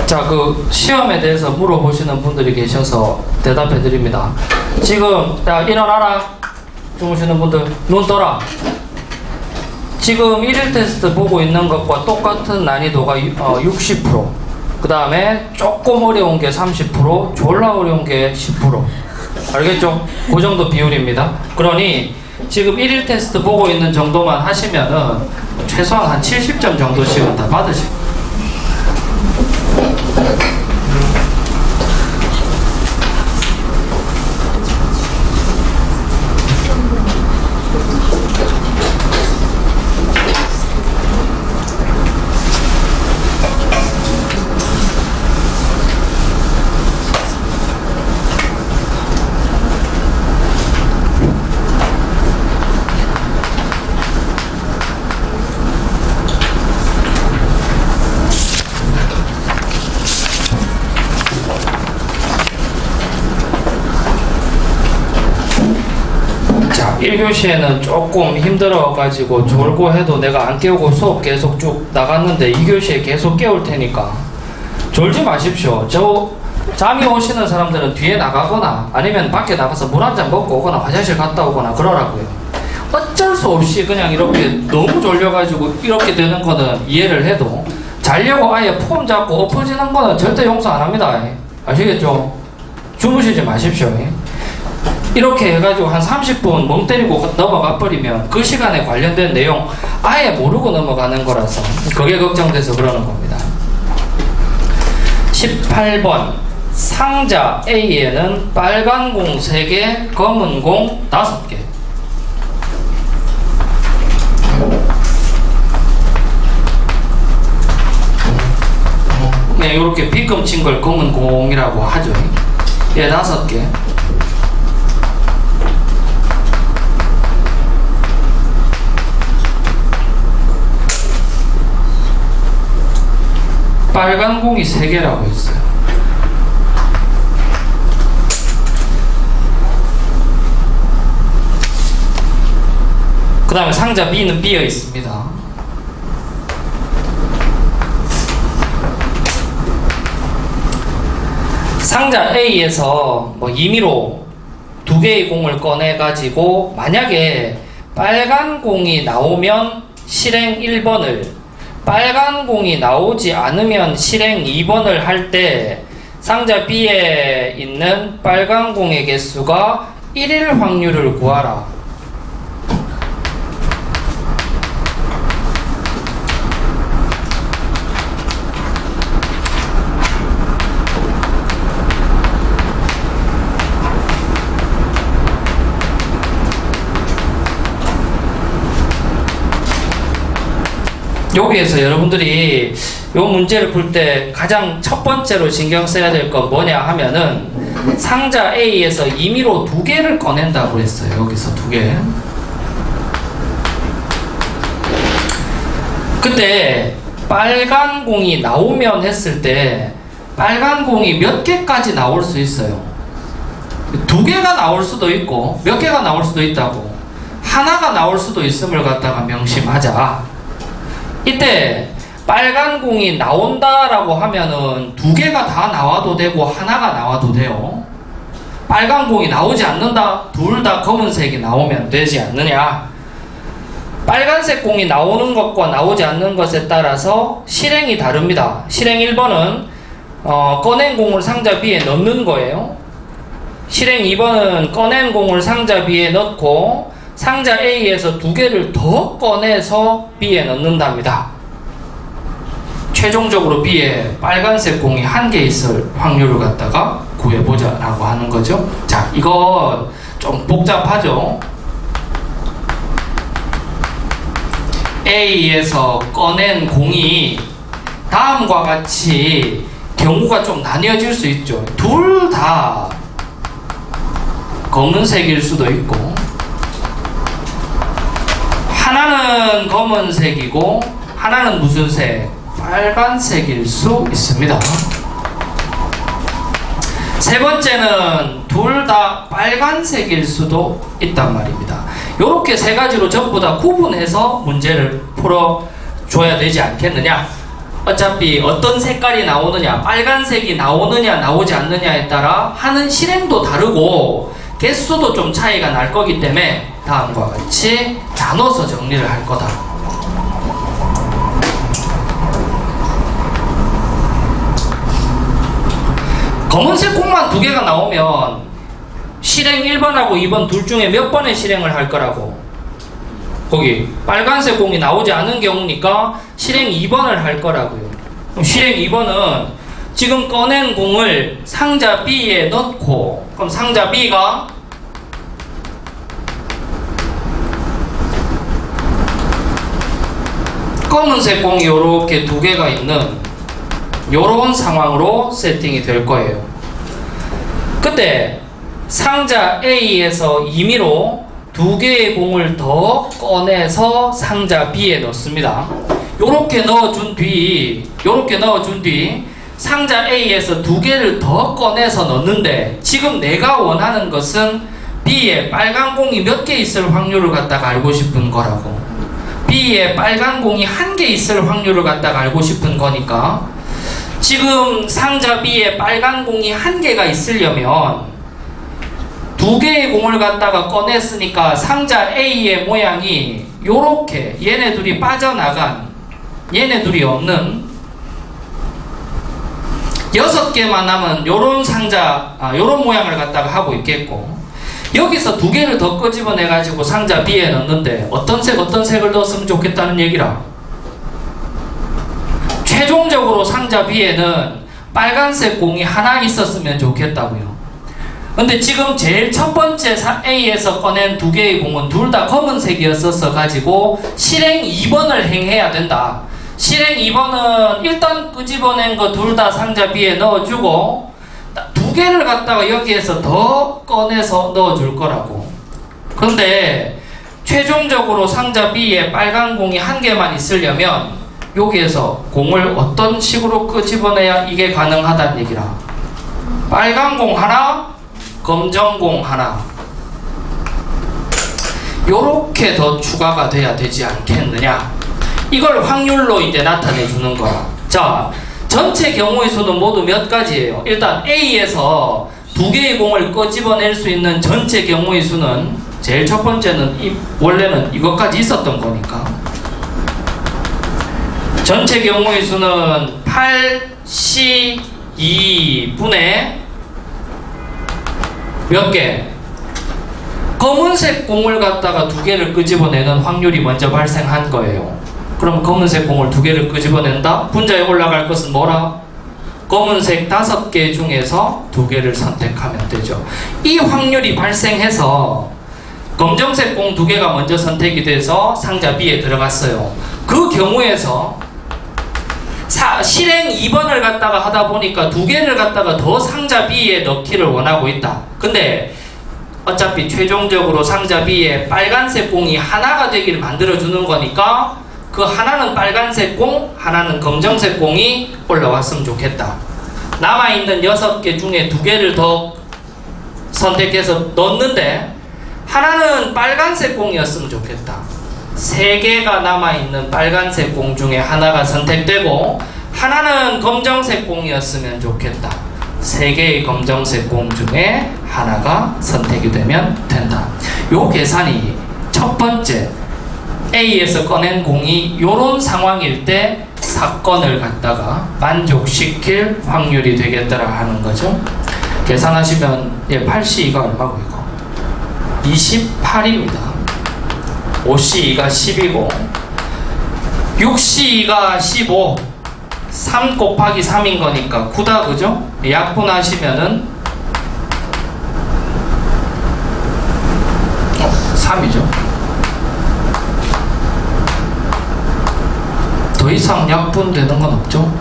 자, 그 시험에 대해서 물어보시는 분들이 계셔서 대답해 드립니다. 지금 야, 일어나라. 주무시는 분들 눈 떠라. 지금 1일 테스트 보고 있는 것과 똑같은 난이도가 60%, 그 다음에 조금 어려운 게 30%, 졸라 어려운 게 10%. 알겠죠? 그 정도 비율입니다. 그러니 지금 1일 테스트 보고 있는 정도만 하시면은 최소한 한 70점 정도씩은 다 받으실 거예요. 자, 1교시에는 조금 힘들어가지고 졸고 해도 내가 안 깨우고 수업 계속 쭉 나갔는데 2교시에 계속 깨울 테니까 졸지 마십시오. 잠이 오시는 사람들은 뒤에 나가거나 아니면 밖에 나가서 물 한 잔 먹고 오거나 화장실 갔다 오거나 그러라고요. 어쩔 수 없이 그냥 이렇게 너무 졸려가지고 이렇게 되는 거는 이해를 해도 자려고 아예 폼 잡고 엎어지는 거는 절대 용서 안 합니다. 아시겠죠? 주무시지 마십시오. 이렇게 해가지고 한 30분 멍 때리고 넘어가 버리면 그 시간에 관련된 내용 아예 모르고 넘어가는 거라서 그게 걱정돼서 그러는 겁니다. 18번 상자 A에는 빨간 공 3개, 검은 공 5개. 네, 이렇게 빗금 친 걸 검은 공이라고 하죠. 얘 5개. 빨간 공이 3개라고 했어요. 그 다음에 상자 B는 비어 있습니다. 상자 A에서 임의로 2개의 공을 꺼내 가지고 만약에 빨간 공이 나오면 실행 1번을, 빨간 공이 나오지 않으면 실행 2번을 할 때 상자 B에 있는 빨간 공의 개수가 1일 확률을 구하라. 여기에서 여러분들이 이 문제를 풀 때 가장 첫 번째로 신경 써야 될 건 뭐냐 하면은 상자 A에서 임의로 2개를 꺼낸다고 했어요. 여기서 2개. 근데 빨간 공이 나오면 했을 때 빨간 공이 몇 개까지 나올 수 있어요. 2개가 나올 수도 있고 몇 개가 나올 수도 있다고, 하나가 나올 수도 있음을 갖다가 명심하자. 이때 빨간 공이 나온다라고 하면은 2개가 다 나와도 되고 하나가 나와도 돼요. 빨간 공이 나오지 않는다, 둘 다 검은색이 나오면 되지 않느냐. 빨간색 공이 나오는 것과 나오지 않는 것에 따라서 실행이 다릅니다. 실행 1번은 꺼낸 공을 상자 B에 넣는 거예요. 실행 2번은 꺼낸 공을 상자 B에 넣고 상자 A에서 2개를 더 꺼내서 B에 넣는답니다. 최종적으로 B에 빨간색 공이 1개 있을 확률을 갖다가 구해보자 라고 하는 거죠. 자, 이거 좀 복잡하죠. A에서 꺼낸 공이 다음과 같이 경우가 좀 나뉘어질 수 있죠. 둘 다 검은색일 수도 있고 하나는 검은색이고 하나는 무슨 색? 빨간색일 수 있습니다. 세 번째는 둘 다 빨간색일 수도 있단 말입니다. 이 요렇게 세 가지로 전부 다 구분해서 문제를 풀어줘야 되지 않겠느냐. 어차피 어떤 색깔이 나오느냐, 빨간색이 나오느냐 나오지 않느냐에 따라 하는 실행도 다르고 개수도 좀 차이가 날 거기 때문에 다음과 같이 나눠서 정리를 할 거다. 검은색 공만 2개가 나오면 실행 1번하고 2번 둘 중에 몇 번의 실행을 할 거라고. 거기 빨간색 공이 나오지 않은 경우니까 실행 2번을 할 거라고요. 그럼 실행 2번은 지금 꺼낸 공을 상자 B에 넣고, 그럼 상자 B가 검은색 공이 요렇게 2개가 있는 요런 상황으로 세팅이 될 거예요. 그때 상자 A에서 임의로 2개의 공을 더 꺼내서 상자 B에 넣습니다. 요렇게 넣어준 뒤 상자 A에서 2개를 더 꺼내서 넣는데, 지금 내가 원하는 것은 B에 빨간 공이 몇 개 있을 확률을 갖다가 알고 싶은 거라고. B에 빨간 공이 1개 있을 확률을 갖다가 알고 싶은 거니까, 지금 상자 B에 빨간 공이 1개가 있으려면 2개의 공을 갖다가 꺼냈으니까 상자 A의 모양이 요렇게 얘네 둘이 빠져나간, 얘네 둘이 없는 6개만 남은 요런 상자, 요런 모양을 갖다가 하고 있겠고, 여기서 2개를 더 끄집어내 가지고 상자 B에 넣는데 어떤 색을 넣었으면 좋겠다는 얘기라. 최종적으로 상자 B에는 빨간색 공이 하나 있었으면 좋겠다고요. 근데 지금 제일 첫 번째 A에서 꺼낸 2개의 공은 둘 다 검은색이었어 가지고 실행 2번을 행해야 된다. 실행 2번은 일단 끄집어낸 거 둘 다 상자 B에 넣어주고 2개를 갖다가 여기에서 더 꺼내서 넣어줄 거라고. 그런데 최종적으로 상자 B에 빨간 공이 1개만 있으려면 여기에서 공을 어떤 식으로 끄집어내야 이게 가능하다는 얘기라. 빨간 공 하나, 검정 공 하나, 요렇게 더 추가가 돼야 되지 않겠느냐. 이걸 확률로 이제 나타내 주는 거야. 자, 전체 경우의 수는 모두 몇 가지예요. 일단 A에서 2개의 공을 끄집어낼 수 있는 전체 경우의 수는, 제일 첫 번째는 원래는 이것까지 있었던 거니까 전체 경우의 수는 8C2분의 몇 개? 검은색 공을 갖다가 2개를 끄집어내는 확률이 먼저 발생한 거예요. 그럼 검은색 공을 2개를 끄집어낸다? 분자에 올라갈 것은 뭐라? 검은색 5개 중에서 2개를 선택하면 되죠. 이 확률이 발생해서 검정색 공 2개가 먼저 선택이 돼서 상자 B에 들어갔어요. 그 경우에서 실행 2번을 갖다가 하다 보니까 2개를 갖다가 더 상자 B에 넣기를 원하고 있다. 근데 어차피 최종적으로 상자 B에 빨간색 공이 하나가 되기를 만들어주는 거니까 그 하나는 빨간색 공, 하나는 검정색 공이 올라왔으면 좋겠다. 남아있는 6개 중에 2개를 더 선택해서 넣었는데 하나는 빨간색 공이었으면 좋겠다. 3개가 남아있는 빨간색 공 중에 하나가 선택되고 하나는 검정색 공이었으면 좋겠다. 3개의 검정색 공 중에 하나가 선택이 되면 된다. 요 계산이 첫 번째 A에서 꺼낸 공이 요런 상황일 때 사건을 갖다가 만족시킬 확률이 되겠더라 하는 거죠. 계산하시면 8C2가 얼마고 이거? 28입니다. 5C2가 10이고 6C2가 15, 3 곱하기 3인 거니까 9다, 그죠? 약분하시면은 3이죠. 더 이상 약분되는 건 없죠?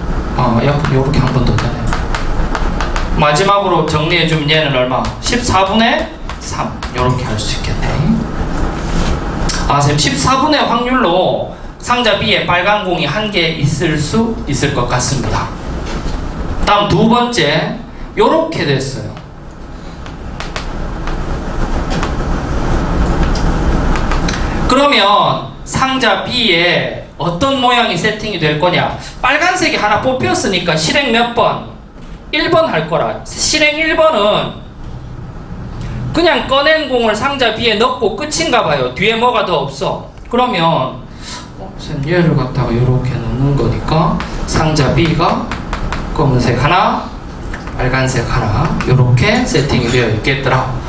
약분 요렇게 한 번 더 되네. 마지막으로 정리해주면 얘는 얼마? 14분의 3 요렇게 할 수 있겠네. 선생님 14분의 확률로 상자 B에 빨간 공이 1개 있을 수 있을 것 같습니다. 다음 두 번째, 요렇게 됐어요. 그러면 상자 B에 어떤 모양이 세팅이 될 거냐? 빨간색이 하나 뽑혔으니까 실행 몇 번? 1번 할 거라. 실행 1번은 그냥 꺼낸 공을 상자 B에 넣고 끝인가 봐요. 뒤에 뭐가 더 없어. 그러면 선생님 얘를 갖다가 이렇게 넣는 거니까 상자 B가 검은색 하나, 빨간색 하나 이렇게 세팅이 되어 있겠더라.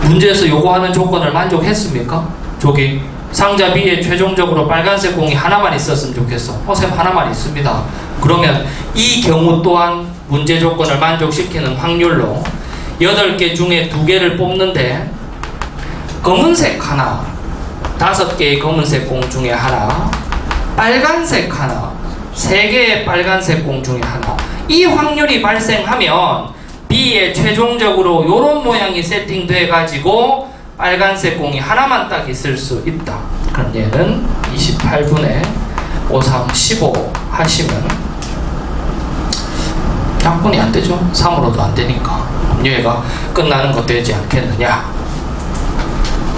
문제에서 요구하는 조건을 만족했습니까? 저기 상자 B에 최종적으로 빨간색 공이 하나만 있었으면 좋겠어. 선생님 하나만 있습니다. 그러면 이 경우 또한 문제 조건을 만족시키는 확률로 8개 중에 2개를 뽑는데 검은색 하나, 5개의 검은색 공 중에 하나, 빨간색 하나, 3개의 빨간색 공 중에 하나, 이 확률이 발생하면 B에 최종적으로 이런 모양이 세팅돼 가지고 빨간색 공이 하나만 딱 있을 수 있다. 그럼 얘는 28분의 5, 3, 15 하시면 약분이 안 되죠. 3으로도 안 되니까 얘가 끝나는 거 되지 않겠느냐.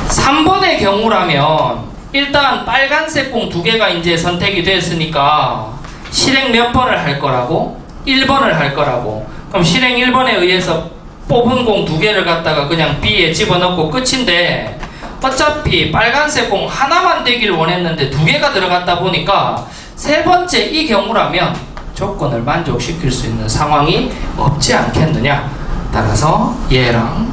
3번의 경우라면 일단 빨간색 공 2개가 이제 선택이 됐으니까 실행 몇 번을 할 거라고? 1번을 할 거라고. 그럼 실행 1번에 의해서 뽑은 공 2개를 갖다가 그냥 B에 집어넣고 끝인데 어차피 빨간색 공 하나만 되기를 원했는데 2개가 들어갔다 보니까 세 번째 이 경우라면 조건을 만족시킬 수 있는 상황이 없지 않겠느냐. 따라서 얘랑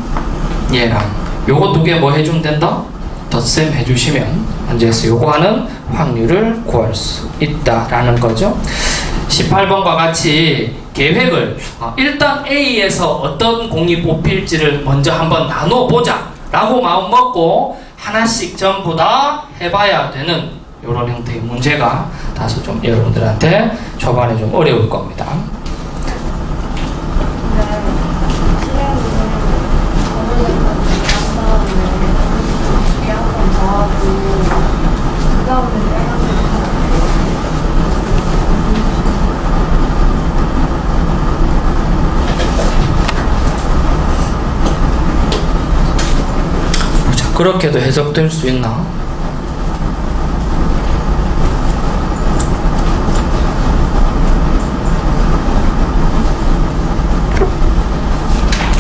요거 2개 뭐 해주면 된다? 덧셈 해주시면 문제에서 요구하는 확률을 구할 수 있다라는 거죠. 18번과 같이 계획을 일단 A에서 어떤 공이 뽑힐지를 먼저 한번 나눠보자 라고 마음 먹고 하나씩 전부 다 해봐야 되는 이런 형태의 문제가 다소 좀 여러분들한테 초반에 좀 어려울 겁니다. 그렇게도 해석될 수 있나?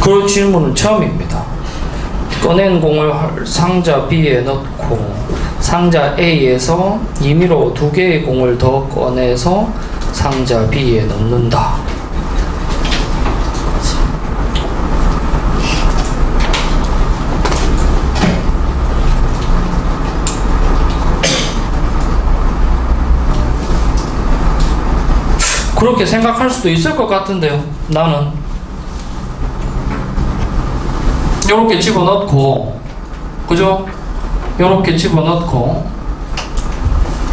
그런 질문은 처음입니다. 꺼낸 공을 상자 B에 넣고 상자 A에서 임의로 2개의 공을 더 꺼내서 상자 B에 넣는다. 그렇게 생각할 수도 있을 것 같은데요. 나는 요렇게 집어넣고, 그죠? 요렇게 집어넣고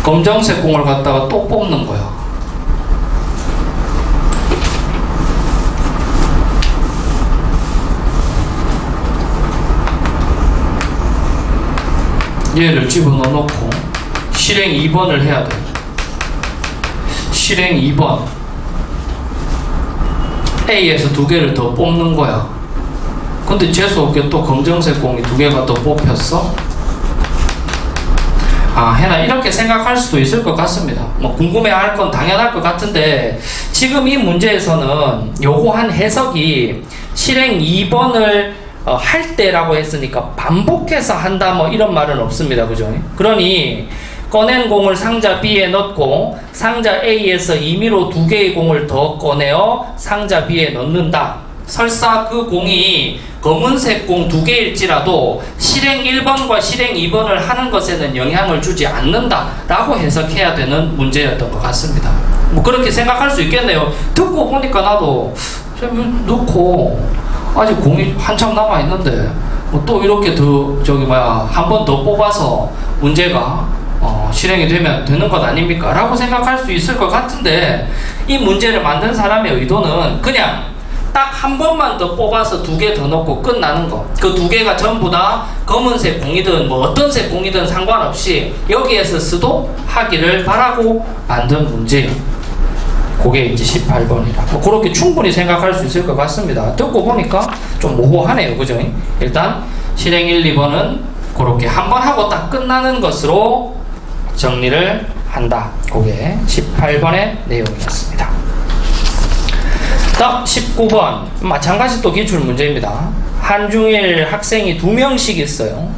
검정색 공을 갖다가 또 뽑는 거야. 얘를 집어넣고 실행 2번을 해야 돼. 실행 2번 A에서 2개를 더 뽑는 거야. 근데 재수없게 또 검정색 공이 2개가 더 뽑혔어? 해나 이렇게 생각할 수도 있을 것 같습니다. 뭐 궁금해할 건 당연할 것 같은데 지금 이 문제에서는 요거한 해석이 실행 2번을 할 때라고 했으니까 반복해서 한다 뭐 이런 말은 없습니다. 그죠? 그러니 꺼낸 공을 상자 B에 넣고 상자 A에서 임의로 2개의 공을 더 꺼내어 상자 B에 넣는다. 설사 그 공이 검은색 공 2개일지라도 실행 1번과 실행 2번을 하는 것에는 영향을 주지 않는다 라고 해석해야 되는 문제였던 것 같습니다. 뭐 그렇게 생각할 수 있겠네요. 듣고 보니까 나도 넣고 아직 공이 한참 남아있는데 뭐 또 이렇게 한 번 더 뽑아서 문제가 실행이 되면 되는 것 아닙니까? 라고 생각할 수 있을 것 같은데 이 문제를 만든 사람의 의도는 그냥 딱 한 번만 더 뽑아서 2개 더 넣고 끝나는 거. 그 2개가 전부 다 검은색 공이든 뭐 어떤 색 공이든 상관없이 여기에서 수도하기를 바라고 만든 문제. 그게 이제 18번이라. 뭐 그렇게 충분히 생각할 수 있을 것 같습니다. 듣고 보니까 좀 모호하네요. 그죠? 일단 실행 1, 2번은 그렇게 한 번 하고 딱 끝나는 것으로 정리를 한다. 그게 18번의 내용이었습니다. 다음 19번 마찬가지 또 기출문제입니다. 한중일 학생이 2명씩 있어요.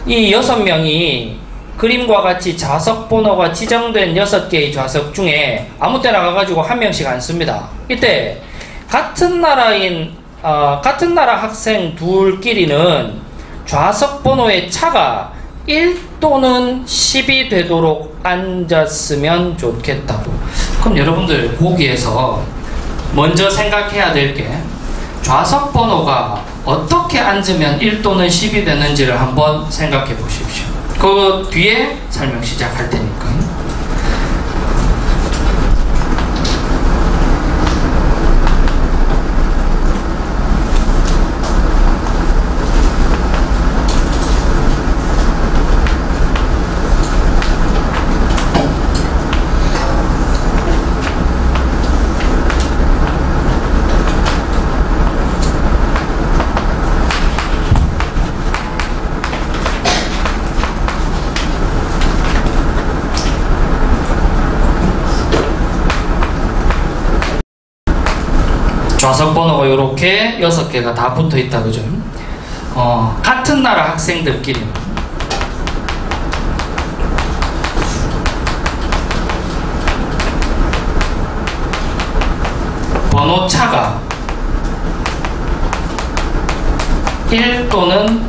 이 6명이 그림과 같이 좌석 번호가 지정된 6개의 좌석 중에 아무 때나 가가지고 한 명씩 앉습니다. 이때 같은 나라 학생 둘끼리는 좌석 번호의 차가 1 또는 10이 되도록 앉았으면 좋겠다고. 그럼 여러분들 보기에서 먼저 생각해야 될 게 좌석 번호가 어떻게 앉으면 1 또는 10이 되는지를 한번 생각해 보십시오. 그 뒤에 설명 시작할 테니까요. 좌석 번호가 이렇게 6개가 다 붙어 있다, 그죠? 같은 나라 학생들끼리 번호 차가 1 또는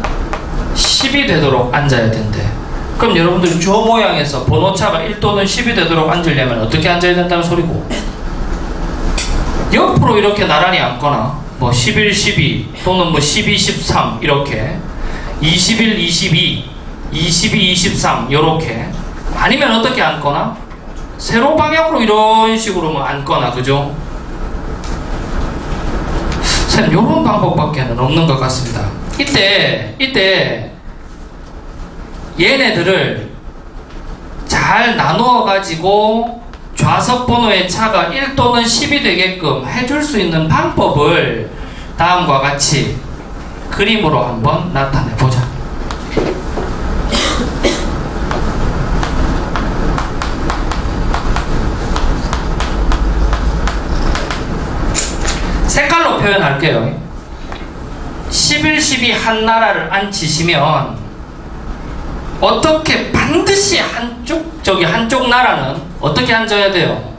10이 되도록 앉아야 된대. 그럼 여러분들 저 모양에서 번호 차가 1 또는 10이 되도록 앉으려면 어떻게 앉아야 된다는 소리고, 옆으로 이렇게 나란히 앉거나 뭐 11, 12 또는 뭐 12, 13 이렇게 21, 22, 22, 23 이렇게, 아니면 어떻게 앉거나 세로 방향으로 이런 식으로 뭐 앉거나, 그죠? 쌤, 요런 방법밖에는 없는 것 같습니다. 이때 얘네들을 잘 나누어 가지고 좌석 번호의 차가 1 또는 10이 되게끔 해줄 수 있는 방법을 다음과 같이 그림으로 한번 나타내 보자. 색깔로 표현할게요. 11, 12 한 나라를 앉히시면 어떻게 반드시 한쪽 나라는 어떻게 앉아야 돼요?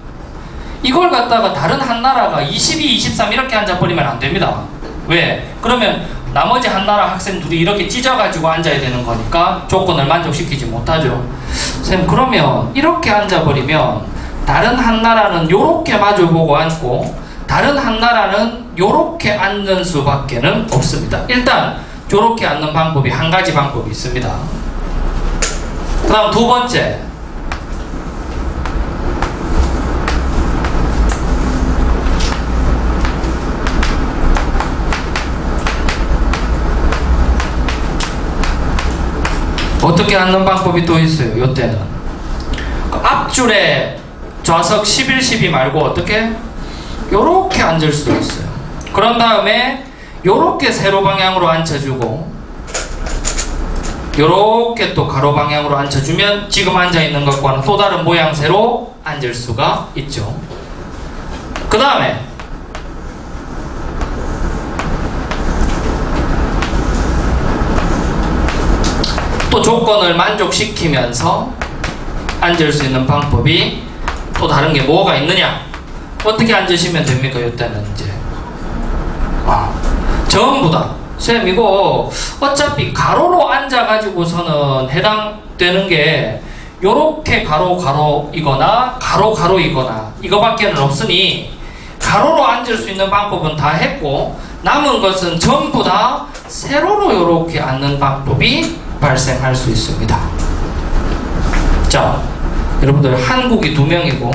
이걸 갖다가 다른 한 나라가 22, 23 이렇게 앉아버리면 안 됩니다. 왜? 그러면 나머지 한 나라 학생 둘이 이렇게 찢어가지고 앉아야 되는 거니까 조건을 만족시키지 못하죠. 선생님, 그러면 이렇게 앉아버리면 다른 한 나라는 요렇게 마주보고 앉고 다른 한 나라는 요렇게 앉는 수밖에는 없습니다. 일단 요렇게 앉는 방법이 한 가지 방법이 있습니다. 그 다음 두 번째, 어떻게 앉는 방법이 또 있어요. 요때는 앞줄에 좌석 11, 12 말고 어떻게? 요렇게 앉을 수도 있어요. 그런 다음에 요렇게 세로 방향으로 앉혀주고 요렇게 또 가로 방향으로 앉혀주면 지금 앉아있는 것과는 또 다른 모양새로 앉을 수가 있죠. 그 다음에 또 조건을 만족시키면서 앉을 수 있는 방법이 또 다른 게 뭐가 있느냐? 어떻게 앉으시면 됩니까? 이때는 이제 전부 다 쌤, 이거 어차피 가로로 앉아가지고서는 해당되는 게 요렇게 가로이거나 가로이거나 이거밖에는 없으니 가로로 앉을 수 있는 방법은 다 했고 남은 것은 전부 다 세로로 요렇게 앉는 방법이 발생할 수 있습니다. 자, 여러분들 한국이 2명이고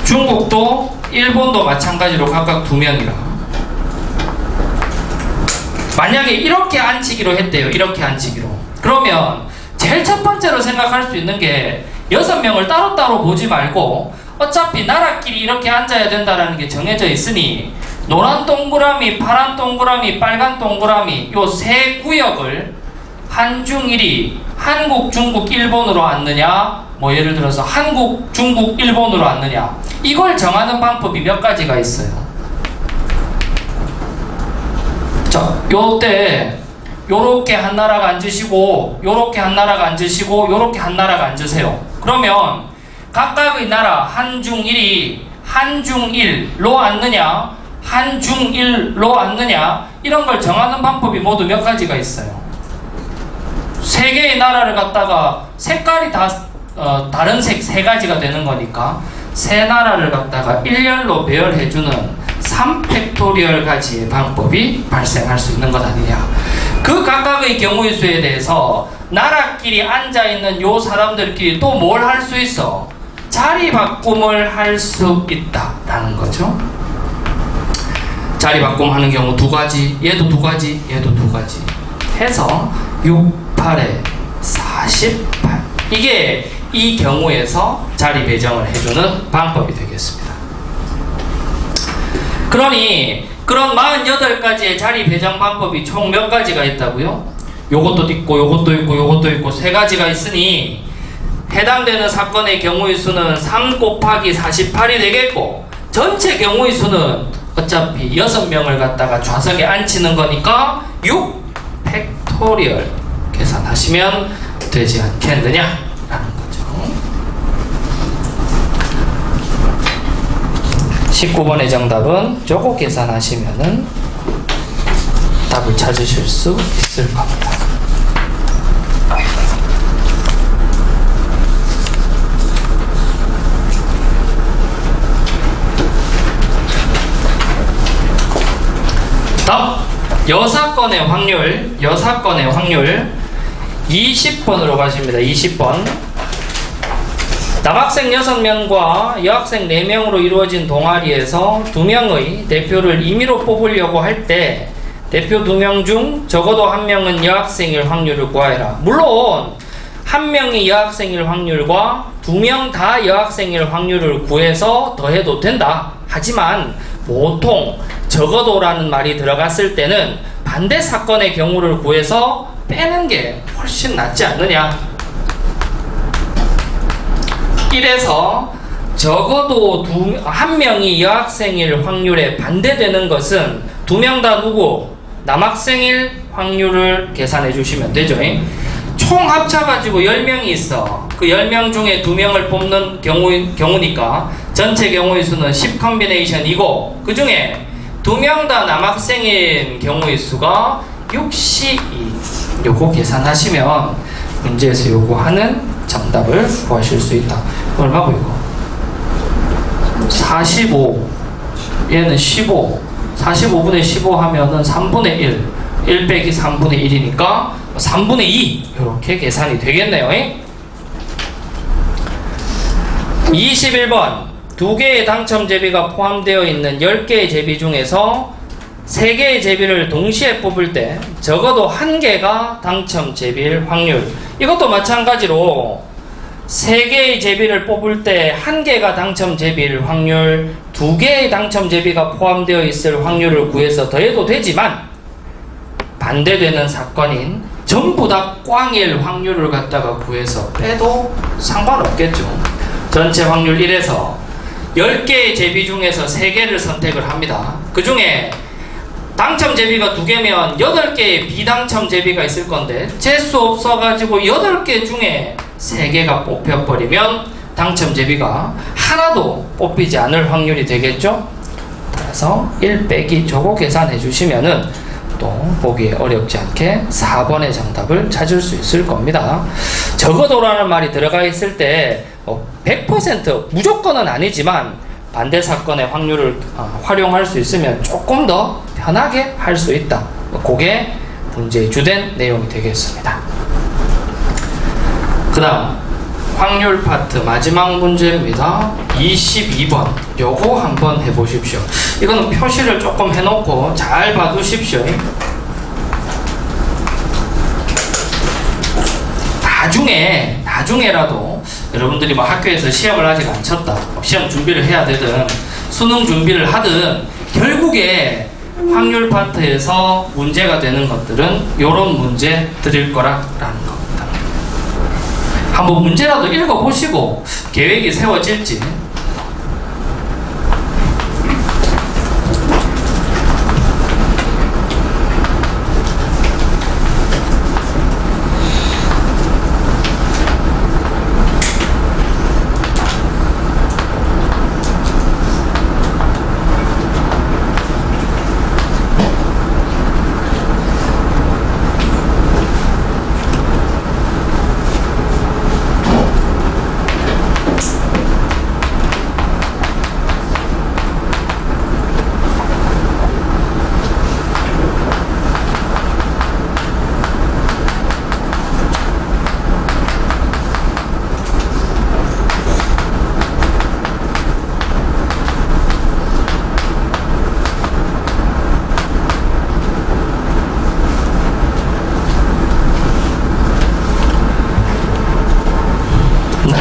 중국도 일본도 마찬가지로 각각 2명이라 만약에 이렇게 앉히기로 했대요. 이렇게 앉히기로. 그러면 제일 첫 번째로 생각할 수 있는 게 6명을 따로따로 보지 말고 어차피 나라끼리 이렇게 앉아야 된다는 게 정해져 있으니 노란 동그라미, 파란 동그라미, 빨간 동그라미 요 세 구역을 한중일이 한국, 중국, 일본으로 앉느냐, 뭐 예를 들어서 한국, 중국, 일본으로 앉느냐, 이걸 정하는 방법이 몇 가지가 있어요. 자, 요때 요렇게 한 나라가 앉으시고, 요렇게 한 나라가 앉으시고, 요렇게 한 나라가 앉으세요. 그러면 각각의 나라 한중일이 한중일로 앉느냐, 한중일로 앉느냐, 이런 걸 정하는 방법이 모두 몇 가지가 있어요. 세 개의 나라를 갖다가 색깔이 다 다른 색 세 가지가 되는 거니까 세 나라를 갖다가 일렬로 배열해주는 3팩토리얼 가지의 방법이 발생할 수 있는 것 아니냐. 그 각각의 경우의 수에 대해서 나라끼리 앉아있는 요 사람들끼리 또 뭘 할 수 있어? 자리 바꿈을 할 수 있다라는 거죠. 자리 바꿈하는 경우 두 가지, 얘도 두 가지, 얘도 두 가지 해서 6, 8에 48, 이게 이 경우에서 자리 배정을 해주는 방법이 되겠습니다. 그러니 그런 48가지의 자리 배정 방법이 총 몇 가지가 있다고요? 요것도 있고 요것도 있고 요것도 있고 세 가지가 있으니 해당되는 사건의 경우의 수는 3 곱하기 48이 되겠고, 전체 경우의 수는 어차피 6명을 갖다가 좌석에 앉히는 거니까 6 팩토리얼 계산하시면 되지 않겠느냐 라는 거죠. 19번의 정답은 요거 계산하시면은 답을 찾으실 수 있을 겁니다. 다음, 여사건의 확률 20번으로 가십니다. 20번. 남학생 6명과 여학생 4명으로 이루어진 동아리에서 2명의 대표를 임의로 뽑으려고 할 때 대표 2명 중 적어도 1명은 여학생일 확률을 구하여라. 물론 1명이 여학생일 확률과 2명 다 여학생일 확률을 구해서 더해도 된다. 하지만 보통 적어도라는 말이 들어갔을 때는 반대 사건의 경우를 구해서 빼는 게 훨씬 낫지 않느냐. 이래서 적어도 1명이 여학생일 확률에 반대되는 것은 2명 다 누구? 남학생일 확률을 계산해 주시면 되죠. 총 합쳐가지고 10명이 있어. 그 10명 중에 2명을 뽑는 경우니까 전체 경우의 수는 10컨비네이션이고 그 중에 2명 다 남학생인 경우의 수가 62. 요거 계산하시면 문제에서 요구하는 정답을 구하실 수 있다. 얼마고 이거? 45. 얘는 15. 45분의 15 하면은 3분의 1. 1 빼기 3분의 1이니까 3분의 2. 이렇게 계산이 되겠네요. 21번. 2개의 당첨 제비가 포함되어 있는 10개의 제비 중에서 3개의 제비를 동시에 뽑을 때 적어도 1개가 당첨 제비일 확률. 이것도 마찬가지로 3개의 제비를 뽑을 때 1개가 당첨 제비일 확률, 2개의 당첨 제비가 포함되어 있을 확률을 구해서 더해도 되지만 반대되는 사건인 전부 다 꽝일 확률을 갖다가 구해서 빼도 상관없겠죠. 전체 확률 1에서 10개의 제비 중에서 3개를 선택을 합니다. 그 중에 당첨 제비가 2개면 8개의 비당첨 제비가 있을 건데 재수 없어가지고 8개 중에 3개가 뽑혀버리면 당첨 제비가 하나도 뽑히지 않을 확률이 되겠죠. 그래서 1 빼기 저거 계산해 주시면은 또 보기에 어렵지 않게 4번의 정답을 찾을 수 있을 겁니다. 적어도라는 말이 들어가 있을 때 100% 무조건은 아니지만 반대 사건의 확률을 활용할 수 있으면 조금 더 편하게 할 수 있다. 그게 문제의 주된 내용이 되겠습니다. 그 다음 확률 파트 마지막 문제입니다. 22번 요거 한번 해보십시오. 이거는 표시를 조금 해놓고 잘 봐두십시오. 나중에라도 여러분들이 뭐 학교에서 시험을 아직 안 쳤다, 시험 준비를 해야 되든 수능 준비를 하든 결국에 확률 파트에서 문제가 되는 것들은 이런 문제 드릴 거라는 겁니다. 한번 문제라도 읽어보시고 계획이 세워질지.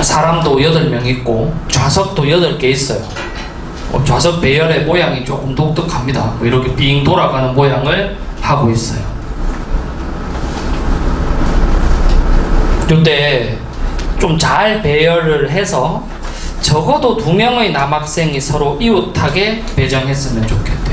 사람도 8명 있고 좌석도 8개 있어요. 좌석 배열의 모양이 조금 독특합니다. 이렇게 빙 돌아가는 모양을 하고 있어요. 이때 좀 잘 배열을 해서 적어도 2명의 남학생이 서로 이웃하게 배정했으면 좋겠대요.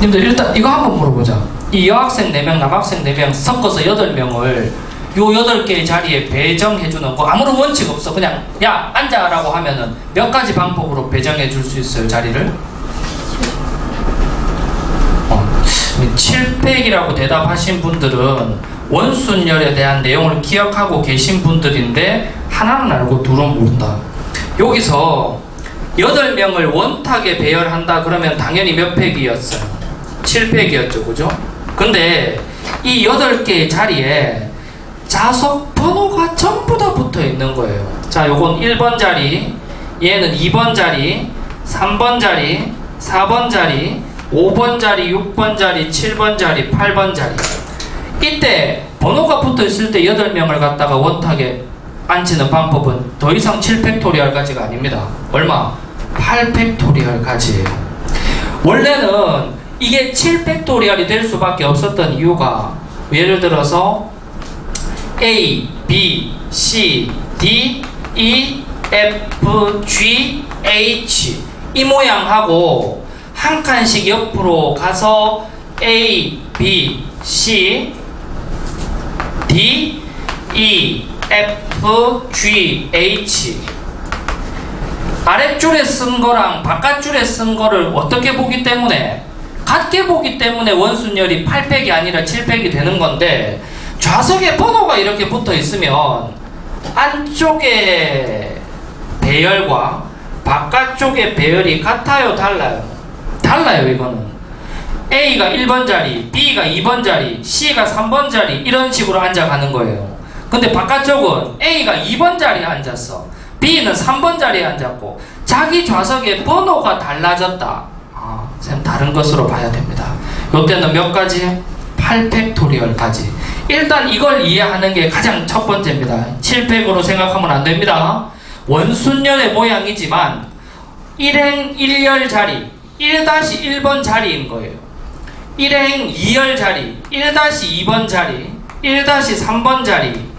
님들 일단 이거 한번 물어보자. 이 여학생 4명, 남학생 4명 섞어서 8명을 요 8개의 자리에 배정해주는 거 아무런 원칙 없어. 그냥 야 앉아 라고 하면은 몇 가지 방법으로 배정해 줄 수 있어요, 자리를? 7팩이라고 대답하신 분들은 원순열에 대한 내용을 기억하고 계신 분들인데 하나는 알고 둘은 모른다. 여기서 8명을 원탁에 배열한다 그러면 당연히 몇 팩이었어요? 7팩이었죠, 그죠? 근데 이 8개의 자리에 좌석 번호가 전부 다 붙어 있는 거예요. 자, 요건 1번 자리, 얘는 2번 자리, 3번 자리, 4번 자리, 5번 자리, 6번 자리, 7번 자리, 8번 자리. 이때 번호가 붙어 있을 때 8명을 갖다가 원탁에 앉히는 방법은 더 이상 7팩토리얼까지가 아닙니다. 얼마? 8팩토리얼까지예요. 원래는 이게 7팩토리얼이 될 수밖에 없었던 이유가 예를 들어서 A, B, C, D, E, F, G, H 이 모양하고 한 칸씩 옆으로 가서 A, B, C, D, E, F, G, H 아랫줄에 쓴 거랑 바깥줄에 쓴 거를 어떻게 보기 때문에? 같게 보기 때문에 원순열이 8팩이 아니라 7팩이 되는 건데, 좌석에 번호가 이렇게 붙어 있으면 안쪽에 배열과 바깥쪽의 배열이 같아요, 달라요? 달라요. 이거는 A가 1번 자리, B가 2번 자리, C가 3번 자리 이런 식으로 앉아가는 거예요. 근데 바깥쪽은 A가 2번 자리에 앉았어, B는 3번 자리에 앉았고 자기 좌석의 번호가 달라졌다. 쌤 다른 것으로 봐야 됩니다. 이때는 몇 가지? 8팩토리얼까지. 일단 이걸 이해하는 게 가장 첫 번째입니다. 7팩으로 생각하면 안 됩니다. 원순열의 모양이지만 일행 1열 자리 1-1번 자리인 거예요. 일행 2열 자리 1-2번 자리 1-3번 자리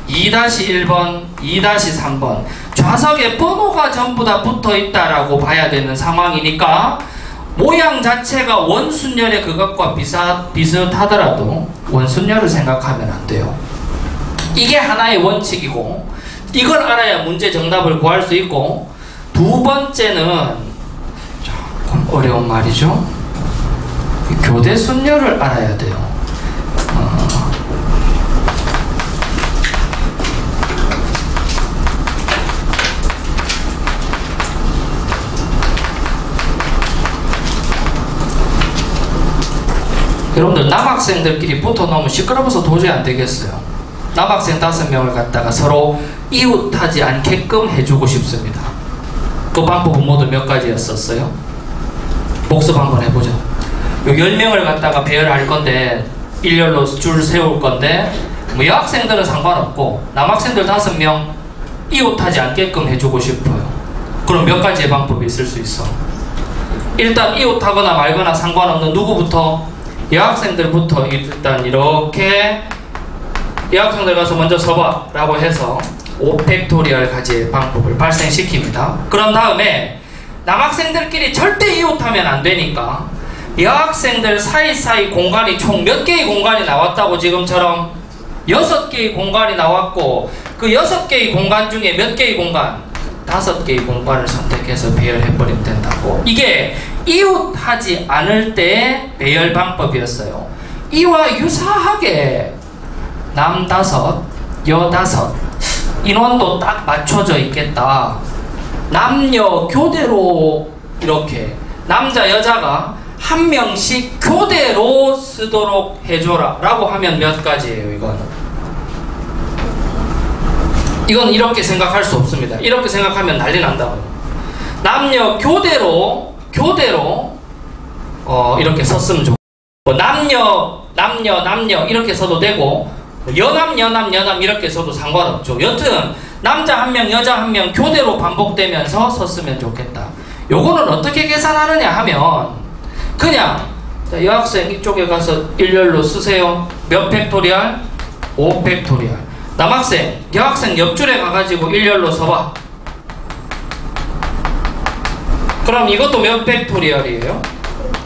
2-1번 2-3번 좌석에 번호가 전부 다 붙어 있다라고 봐야 되는 상황이니까 모양 자체가 원순열의 그것과 비슷하더라도 원순열을 생각하면 안 돼요. 이게 하나의 원칙이고 이걸 알아야 문제 정답을 구할 수 있고, 두 번째는 조금 어려운 말이죠. 교대 순열을 알아야 돼요. 여러분들 남학생들끼리 붙어 놓으면 시끄러워서 도저히 안 되겠어요. 남학생 5명을 갖다가 서로 이웃하지 않게끔 해주고 싶습니다. 그 방법은 모두 몇 가지였었어요? 복습 한번 해보죠. 요 10명을 갖다가 배열할 건데 일렬로 줄 세울 건데 뭐 여학생들은 상관없고 남학생들 5명 이웃하지 않게끔 해주고 싶어요. 그럼 몇 가지의 방법이 있을 수 있어? 일단 이웃하거나 말거나 상관없는 누구부터? 여학생들부터 일단 이렇게 여학생들 가서 먼저 서봐 라고 해서 5팩토리얼 가지의 방법을 발생시킵니다. 그런 다음에 남학생들끼리 절대 이웃하면 안 되니까 여학생들 사이사이 공간이 총 몇 개의 공간이 나왔다고 지금처럼 6개의 공간이 나왔고 그 6개의 공간 중에 몇 개의 공간? 5개의 공간을 선택해서 배열해버리면 된다고. 이게 이웃하지 않을 때의 배열 방법이었어요. 이와 유사하게 남 5, 여 5 인원도 딱 맞춰져 있겠다. 남녀 교대로 이렇게 남자 여자가 한 명씩 교대로 쓰도록 해줘라 라고 하면 몇 가지예요? 이건 이렇게 생각할 수 없습니다. 이렇게 생각하면 난리 난다고요. 남녀 교대로 이렇게 썼으면 좋고, 남녀 이렇게 써도 되고, 여남 이렇게 써도 상관없죠. 여튼 남자 1명 여자 1명 교대로 반복되면서 썼으면 좋겠다. 요거는 어떻게 계산하느냐 하면 그냥 여학생 이쪽에 가서 일렬로 쓰세요. 몇 팩토리얼? 5팩토리얼. 남학생, 여학생 옆줄에 가가지고 일렬로 서봐. 그럼 이것도 몇 팩토리얼이에요?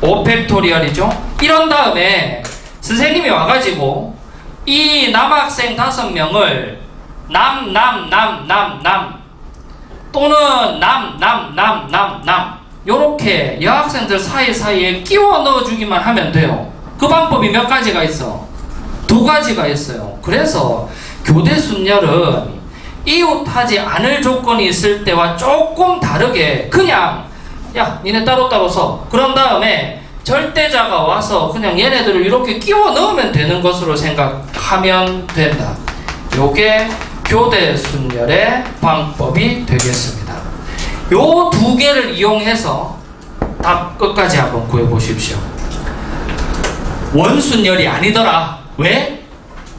5팩토리얼이죠? 이런 다음에 선생님이 와가지고 이 남학생 5명을 남 또는 남 요렇게 여학생들 사이사이에 끼워 넣어주기만 하면 돼요. 그 방법이 몇 가지가 있어? 2가지가 있어요. 그래서 교대 순열은 이웃하지 않을 조건이 있을 때와 조금 다르게 그냥 야 니네 따로따로 서 그런 다음에 절대자가 와서 그냥 얘네들을 이렇게 끼워 넣으면 되는 것으로 생각하면 된다. 요게 교대 순열의 방법이 되겠습니다. 요 2개를 이용해서 답 끝까지 한번 구해보십시오. 원순열이 아니더라. 왜?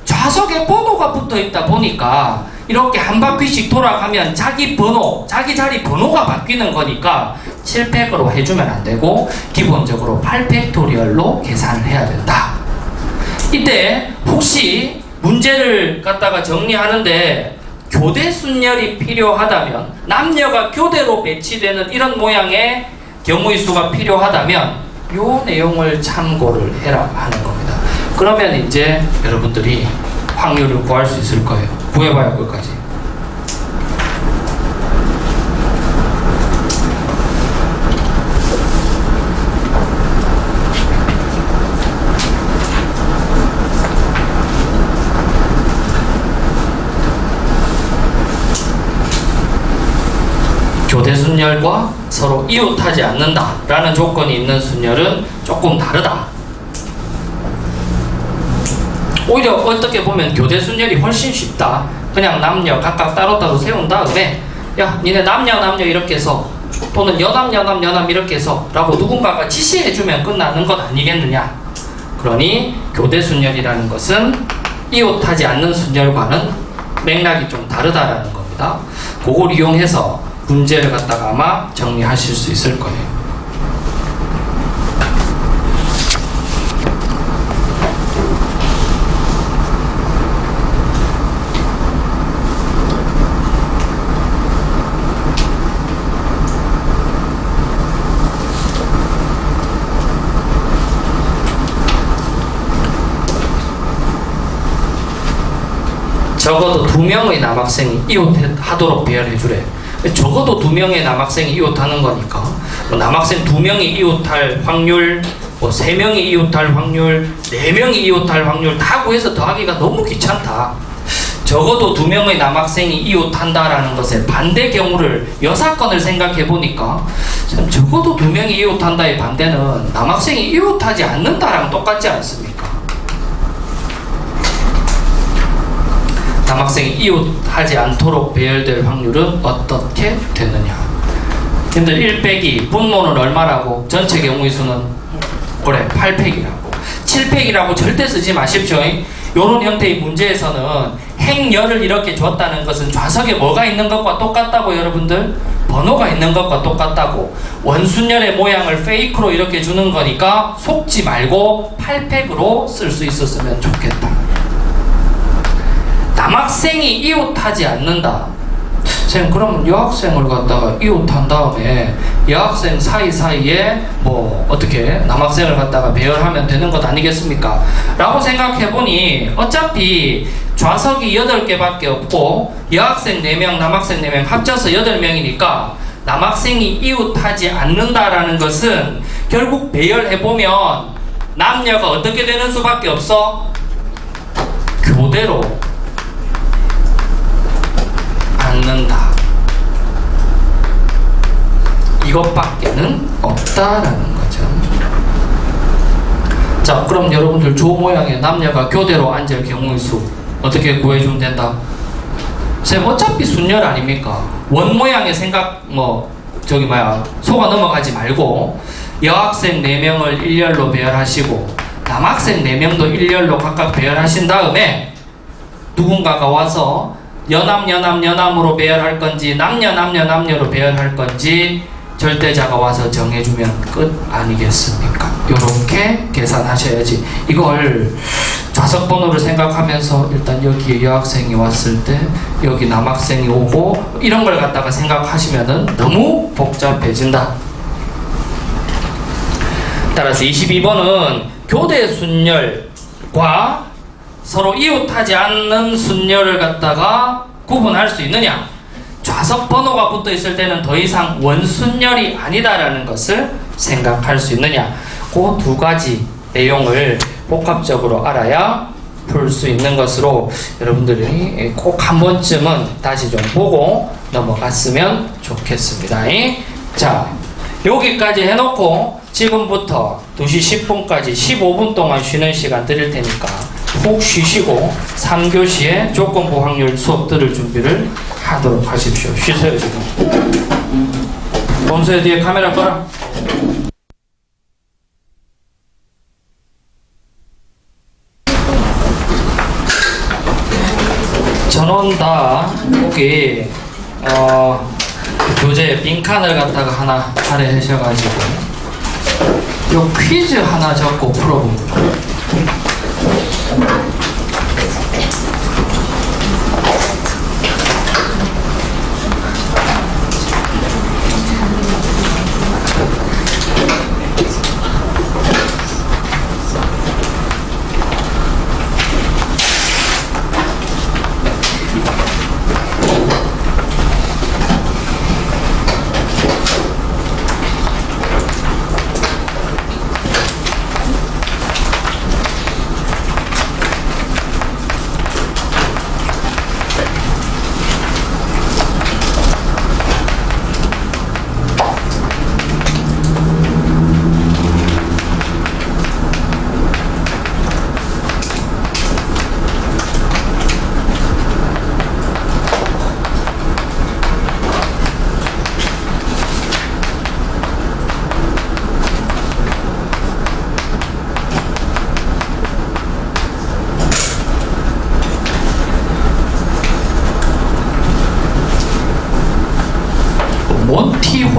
좌석에 번호가 붙어있다 보니까 이렇게 한 바퀴씩 돌아가면 자기 자리 번호가 바뀌는 거니까 7팩으로 해주면 안 되고 기본적으로 8팩토리얼로 계산을 해야 된다. 이때 혹시 문제를 갖다가 정리하는데 교대 순열이 필요하다면, 남녀가 교대로 배치되는 이런 모양의 경우의 수가 필요하다면 요 내용을 참고를 해라 하는 겁니다. 그러면 이제 여러분들이 확률을 구할 수 있을 거예요. 구해봐요 끝까지. 교대 순열과 서로 이웃하지 않는다라는 조건이 있는 순열은 조금 다르다. 오히려 어떻게 보면 교대 순열이 훨씬 쉽다. 그냥 남녀 각각 따로따로 세운 다음에 야 니네 남녀 이렇게 해서 또는 여남 이렇게 해서 라고 누군가가 지시해주면 끝나는 것 아니겠느냐. 그러니 교대 순열이라는 것은 이웃하지 않는 순열과는 맥락이 좀 다르다라는 겁니다. 그걸 이용해서 문제를 갖다가 아마 정리하실 수 있을 거예요. 적어도 2명의 남학생이 이웃하도록 배열해주래. 적어도 2명의 남학생이 이웃하는 거니까 남학생 2명이 이웃할 확률, 3명이 이웃할 확률, 4명이 이웃할 확률 다 구해서 더하기가 너무 귀찮다. 적어도 2명의 남학생이 이웃한다라는 것의 반대 경우를 여사건을 생각해 보니까 적어도 2명이 이웃한다의 반대는 남학생이 이웃하지 않는다랑 똑같지 않습니까? 남학생이 이웃하지 않도록 배열될 확률은 어떻게 되느냐. 근데 1빼기 분모는 얼마라고? 전체 경우의 수는 그래 8팩이라고 7팩이라고 절대 쓰지 마십시오. 이런 형태의 문제에서는 행열을 이렇게 줬다는 것은 좌석에 뭐가 있는 것과 똑같다고 여러분들? 번호가 있는 것과 똑같다고. 원순열의 모양을 페이크로 이렇게 주는 거니까 속지 말고 8팩으로 쓸 수 있었으면 좋겠다. 남학생이 이웃하지 않는다. 쌤 그러면 여학생을 갖다가 이웃한 다음에 여학생 사이사이에 어떻게 남학생을 갖다가 배열하면 되는 것 아니겠습니까? 라고 생각해보니 어차피 좌석이 8개밖에 없고 여학생 4명 남학생 4명 합쳐서 8명이니까 남학생이 이웃하지 않는다라는 것은 결국 배열해보면 남녀가 어떻게 되는 수밖에 없어? 교대로 않는다. 이것밖에는 없다라는 거죠. 자, 그럼 여러분들 조 모양의 남녀가 교대로 앉을 경우의 수 어떻게 구해주면 된다? 쌤 어차피 순열 아닙니까? 원 모양의 생각 속아 넘어가지 말고 여학생 4명을 일렬로 배열하시고 남학생 4명도 일렬로 각각 배열하신 다음에 누군가가 와서 여남으로 배열할 건지 남녀로 배열할 건지 절대자가 와서 정해주면 끝 아니겠습니까? 요렇게 계산하셔야지. 이걸 좌석 번호를 생각하면서 일단 여기에 여학생이 왔을 때 여기 남학생이 오고 이런 걸 갖다가 생각하시면은 너무 복잡해진다. 따라서 22번은 교대 순열과 서로 이웃하지 않는 순열을 갖다가 구분할 수 있느냐. 좌석 번호가 붙어 있을 때는 더 이상 원순열이 아니다라는 것을 생각할 수 있느냐. 그 2가지 내용을 복합적으로 알아야 풀 수 있는 것으로 여러분들이 꼭 한 번쯤은 다시 좀 보고 넘어갔으면 좋겠습니다. 자, 여기까지 해놓고 지금부터 2시 10분까지 15분 동안 쉬는 시간 드릴 테니까 푹 쉬시고 3교시에 조건부 확률 수업 들을 준비를 하도록 하십시오. 쉬세요 지금. 범수의 뒤에 카메라 꺼라. 전원 다 여기 교재 빈칸을 갖다가 하나 할애하셔가지고 요 퀴즈 하나 적고 풀어봅니다.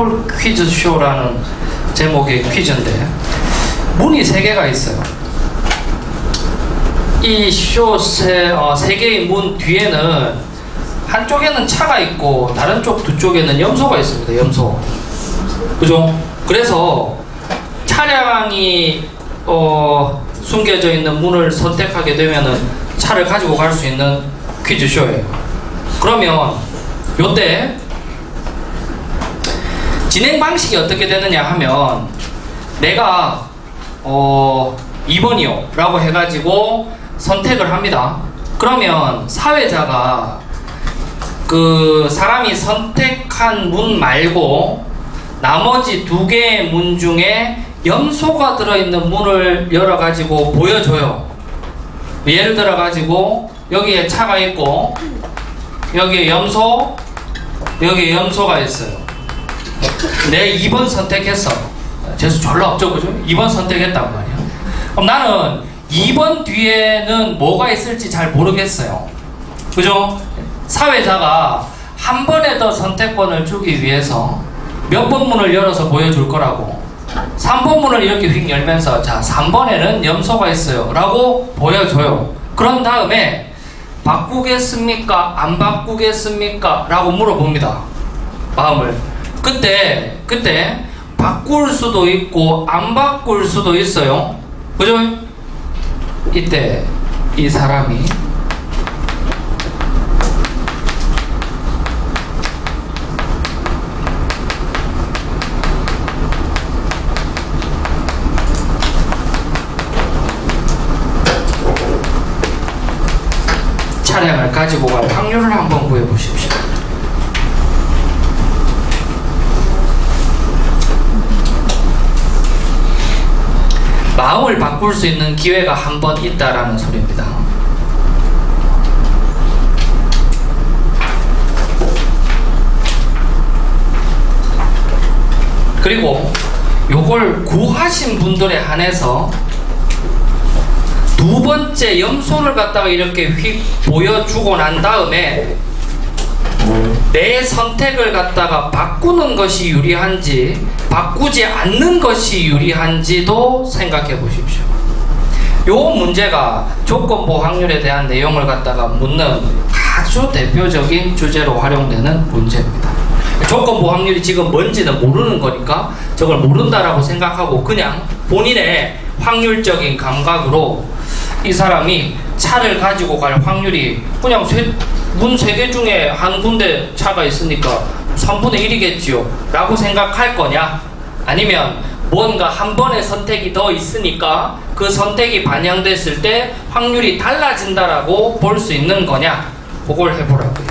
폴 퀴즈 쇼라는 제목의 퀴즈인데 문이 3개가 있어요. 이 쇼 세 개의 문 뒤에는 한쪽에는 차가 있고 다른 쪽 두 쪽에는 염소가 있습니다. 염소. 그죠? 그래서 차량이 숨겨져 있는 문을 선택하게 되면은 차를 가지고 갈 수 있는 퀴즈쇼예요. 그러면 요때 진행 방식이 어떻게 되느냐 하면 내가 2번이요 라고 해가지고 선택을 합니다. 그러면 사회자가 그 사람이 선택한 문 말고 나머지 2개의 문 중에 염소가 들어있는 문을 열어가지고 보여줘요. 예를 들어가지고 여기에 차가 있고 여기에 염소, 여기에 염소가 있어요. 내 2번 선택했어. 재수 졸라 없죠, 그죠? 2번 선택했단 말이야. 그럼 나는 2번 뒤에는 뭐가 있을지 잘 모르겠어요. 그죠? 사회자가 한 번에 더 선택권을 주기 위해서 몇 번 문을 열어서 보여줄 거라고 3번 문을 이렇게 휙 열면서 자 3번에는 염소가 있어요 라고 보여줘요. 그런 다음에 바꾸겠습니까? 안 바꾸겠습니까? 라고 물어봅니다. 마음을. 그때 바꿀 수도 있고 안 바꿀 수도 있어요. 그죠? 이때 이 사람이 차량을 가지고 갈 확률을 한번 구해 보십시오. 마음을 바꿀 수 있는 기회가 한 번 있다라는 소리입니다. 그리고 요걸 구하신 분들에 한해서 2번째 염소를 갖다가 이렇게 휙 보여주고 난 다음에 내 선택을 갖다가 바꾸는 것이 유리한지 바꾸지 않는 것이 유리한지도 생각해 보십시오. 요 문제가 조건부 확률에 대한 내용을 갖다가 묻는 아주 대표적인 주제로 활용되는 문제입니다. 조건부 확률이 지금 뭔지는 모르는 거니까 저걸 모른다라고 생각하고 그냥 본인의 확률적인 감각으로 이 사람이 차를 가지고 갈 확률이 그냥 문 3개 중에 한 군데 차가 있으니까 3분의 1이겠지요 라고 생각할 거냐, 아니면 뭔가 한 번의 선택이 더 있으니까 그 선택이 반영됐을 때 확률이 달라진다라고 볼 수 있는 거냐, 그걸 해보라고요.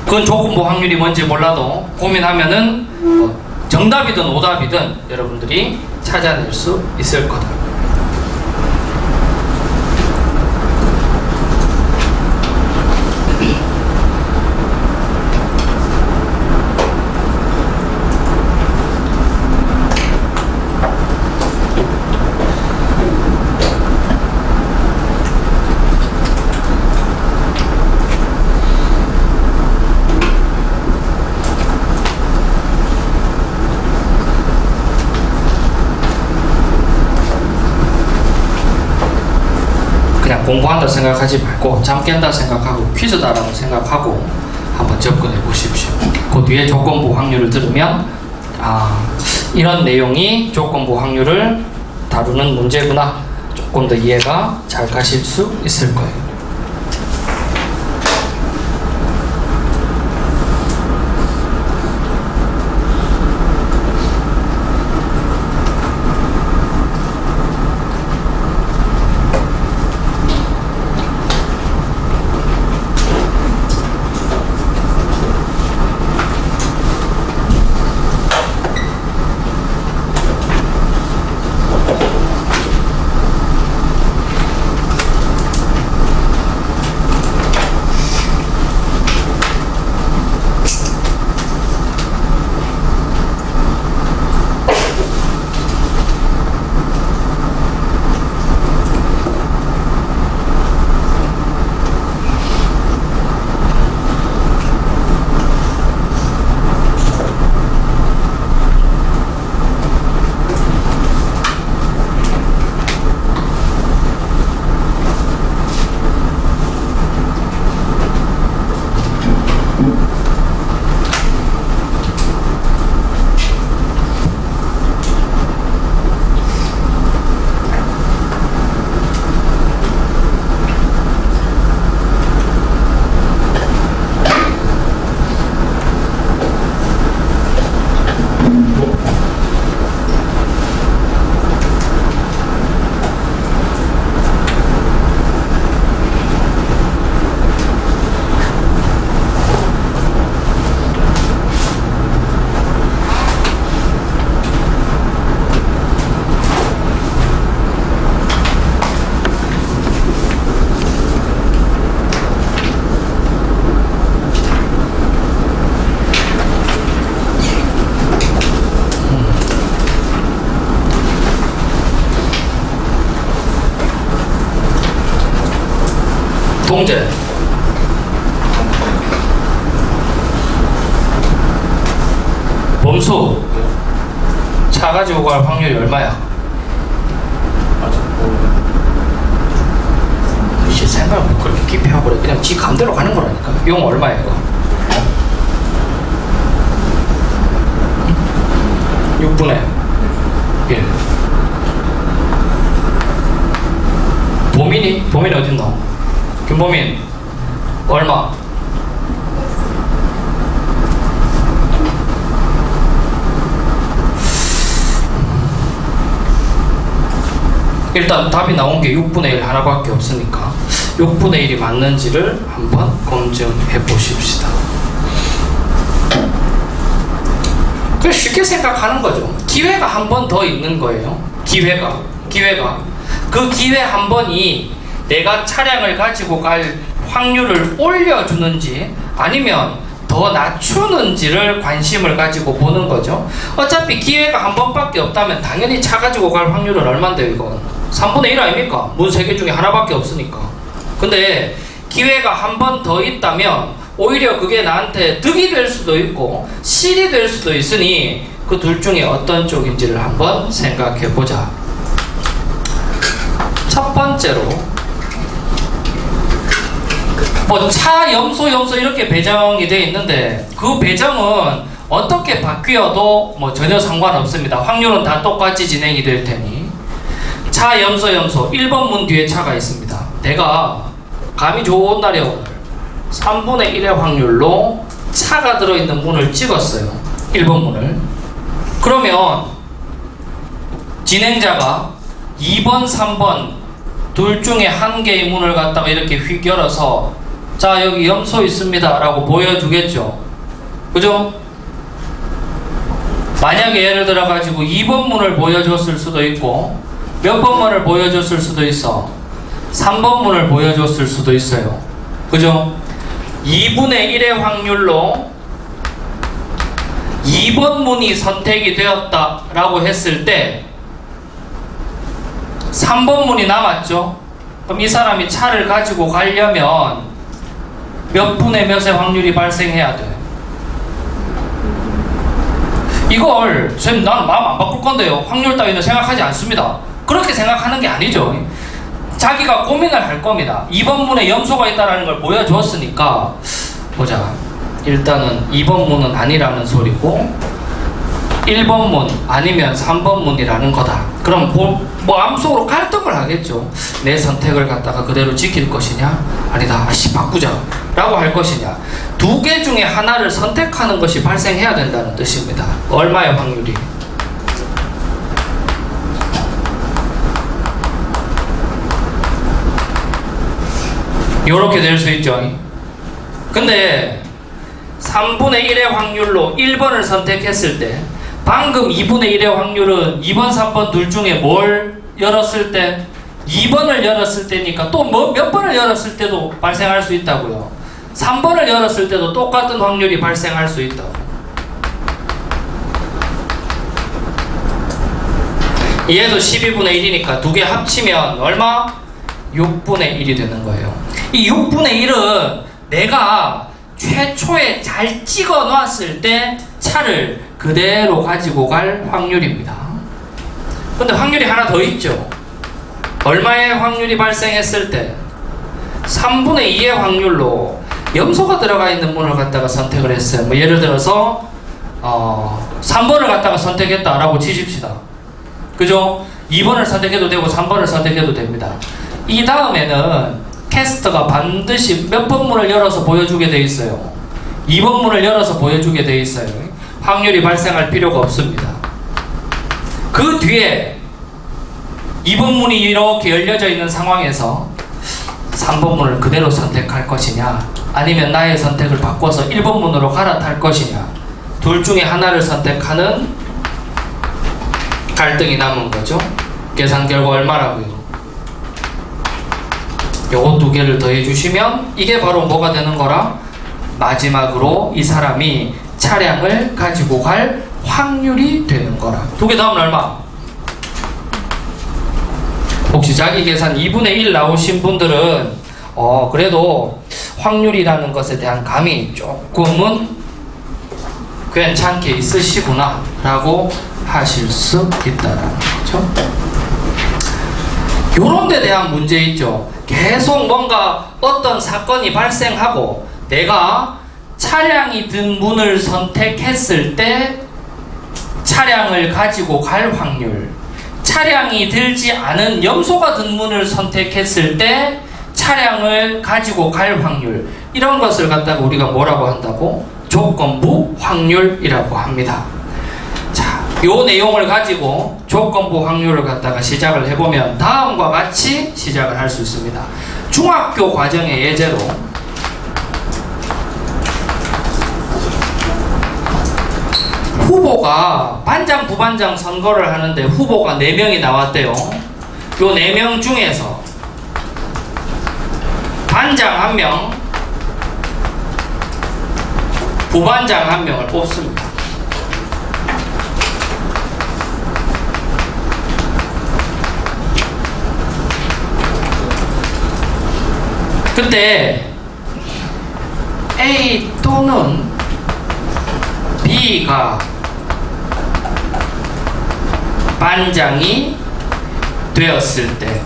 그건 조건부 확률이 뭔지 몰라도 고민하면은 정답이든 오답이든 여러분들이 찾아낼 수 있을 거다. 공부한다 생각하지 말고 잠 깬다 생각하고 퀴즈다라고 생각하고 한번 접근해 보십시오. 그 뒤에 조건부 확률을 들으면 이런 내용이 조건부 확률을 다루는 문제구나, 조금 더 이해가 잘 가실 수 있을 거예요. 동제. 범수. 차 가지고 갈 확률이 얼마야? 이제 생각을 뭐 그렇게 깊이 하고 그래. 그냥 지 감대로 가는 거라니까. 용 얼마야 이거? 6분의 1. 보민이 어딨노? 김보민 얼마? 일단 답이 나온 게 6분의 1 하나밖에 없으니까 6분의 1이 맞는지를 한번 검증해 보십시다. 그래 쉽게 생각하는 거죠. 기회가 한 번 더 있는 거예요. 기회가 그 기회 한 번이 내가 차량을 가지고 갈 확률을 올려주는지 아니면 더 낮추는지를 관심을 가지고 보는 거죠. 어차피 기회가 한 번밖에 없다면 당연히 차 가지고 갈 확률은 얼만데요 이건? 3분의 1 아닙니까? 문 3개 중에 하나밖에 없으니까. 근데 기회가 한 번 더 있다면 오히려 그게 나한테 득이 될 수도 있고 실이 될 수도 있으니 그 둘 중에 어떤 쪽인지를 한번 생각해 보자. 첫 번째로 뭐 차 염소 이렇게 배정이 되어 있는데 그 배정은 어떻게 바뀌어도 뭐 전혀 상관없습니다. 확률은 다 똑같이 진행이 될 테니 차 염소 1번 문 뒤에 차가 있습니다. 내가 감이 좋은 날이야 오늘 3분의 1의 확률로 차가 들어있는 문을 찍었어요. 1번 문을. 그러면 진행자가 2번 3번 둘 중에 한 개의 문을 갖다가 이렇게 휙 열어서 자 여기 염소 있습니다 라고 보여주겠죠. 그죠? 만약에 예를 들어 가지고 2번 문을 보여줬을 수도 있고 몇 번 문을 보여줬을 수도 있어. 3번 문을 보여줬을 수도 있어요. 그죠? 2분의 1의 확률로 2번 문이 선택이 되었다 라고 했을 때 3번 문이 남았죠. 그럼 이 사람이 차를 가지고 가려면 몇 분의 몇의 확률이 발생해야 돼? 이걸 선생님 나는 마음 안 바꿀 건데요. 확률 따위는 생각하지 않습니다. 그렇게 생각하는 게 아니죠. 자기가 고민을 할 겁니다. 2번 문에 염소가 있다는 걸 보여줬으니까 보자. 일단은 2번 문은 아니라는 소리고 1번 문 아니면 3번 문이라는 거다. 그럼 뭐 마음속으로 갈등을 하겠죠. 내 선택을 갖다가 그대로 지킬 것이냐 아니다 바꾸자 라고 할 것이냐. 두 개 중에 하나를 선택하는 것이 발생해야 된다는 뜻입니다. 얼마의 확률이? 요렇게 될 수 있죠. 근데 3분의 1의 확률로 1번을 선택했을 때 방금 2분의 1의 확률은 2번 3번 둘 중에 뭘 열었을 때 2번을 열었을 때니까 또 뭐 몇 번을 열었을 때도 발생할 수 있다고요. 3번을 열었을 때도 똑같은 확률이 발생할 수 있다고. 얘도 12분의 1이니까 두 개 합치면 얼마? 6분의 1이 되는 거예요. 이 6분의 1은 내가 최초에 잘 찍어 놨을 때 차를 그대로 가지고 갈 확률입니다. 근데 확률이 하나 더 있죠. 얼마의 확률이 발생했을 때 3분의 2의 확률로 염소가 들어가 있는 문을 갖다가 선택을 했어요. 뭐 예를 들어서 3번을 갖다가 선택했다라고 치십시다. 그죠? 2번을 선택해도 되고 3번을 선택해도 됩니다. 이 다음에는 캐스터가 반드시 몇 번 문을 열어서 보여주게 돼 있어요. 2번 문을 열어서 보여주게 돼 있어요. 확률이 발생할 필요가 없습니다. 그 뒤에 2번 문이 이렇게 열려져 있는 상황에서 3번 문을 그대로 선택할 것이냐 아니면 나의 선택을 바꿔서 1번 문으로 갈아탈 것이냐 둘 중에 하나를 선택하는 갈등이 남은 거죠. 계산 결과 얼마라고요? 요거 두 개를 더해 주시면 이게 바로 뭐가 되는 거라? 마지막으로 이 사람이 차량을 가지고 갈 확률이 되는 거라. 두 개 다음은 얼마? 혹시 자기 계산 2분의 1 나오신 분들은 그래도 확률이라는 것에 대한 감이 조금은 괜찮게 있으시구나 라고 하실 수 있다는 거죠. 요런 데 대한 문제 있죠. 계속 뭔가 어떤 사건이 발생하고 내가 차량이 든 문을 선택했을 때 차량을 가지고 갈 확률, 차량이 들지 않은 염소가 든 문을 선택했을 때 차량을 가지고 갈 확률, 이런 것을 갖다가 우리가 뭐라고 한다고? 조건부 확률이라고 합니다. 자, 요 내용을 가지고 조건부 확률을 갖다가 시작을 해보면 다음과 같이 시작을 할 수 있습니다. 중학교 과정의 예제로 후보가 반장, 부반장 선거를 하는데 후보가 4명이 나왔대요. 요 4명 중에서 반장 1명, 부반장 1명을 뽑습니다. 그때 A 또는 B가 반장이 되었을 때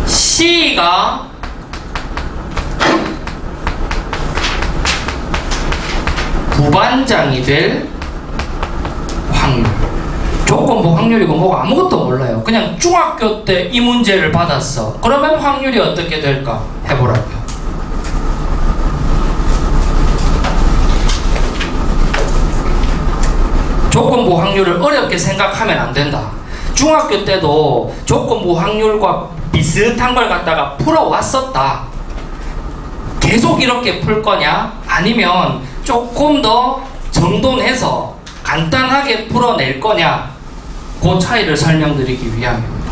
C가 부반장이 될 확률. 조건부 확률이고 뭐고 아무것도 몰라요. 그냥 중학교 때 이 문제를 받았어. 그러면 확률이 어떻게 될까 해보라고요. 조건부 확률을 어렵게 생각하면 안 된다. 중학교 때도 조건부 확률과 비슷한 걸 갖다가 풀어왔었다. 계속 이렇게 풀 거냐? 아니면 조금 더 정돈해서 간단하게 풀어낼 거냐? 그 차이를 설명드리기 위함입니다.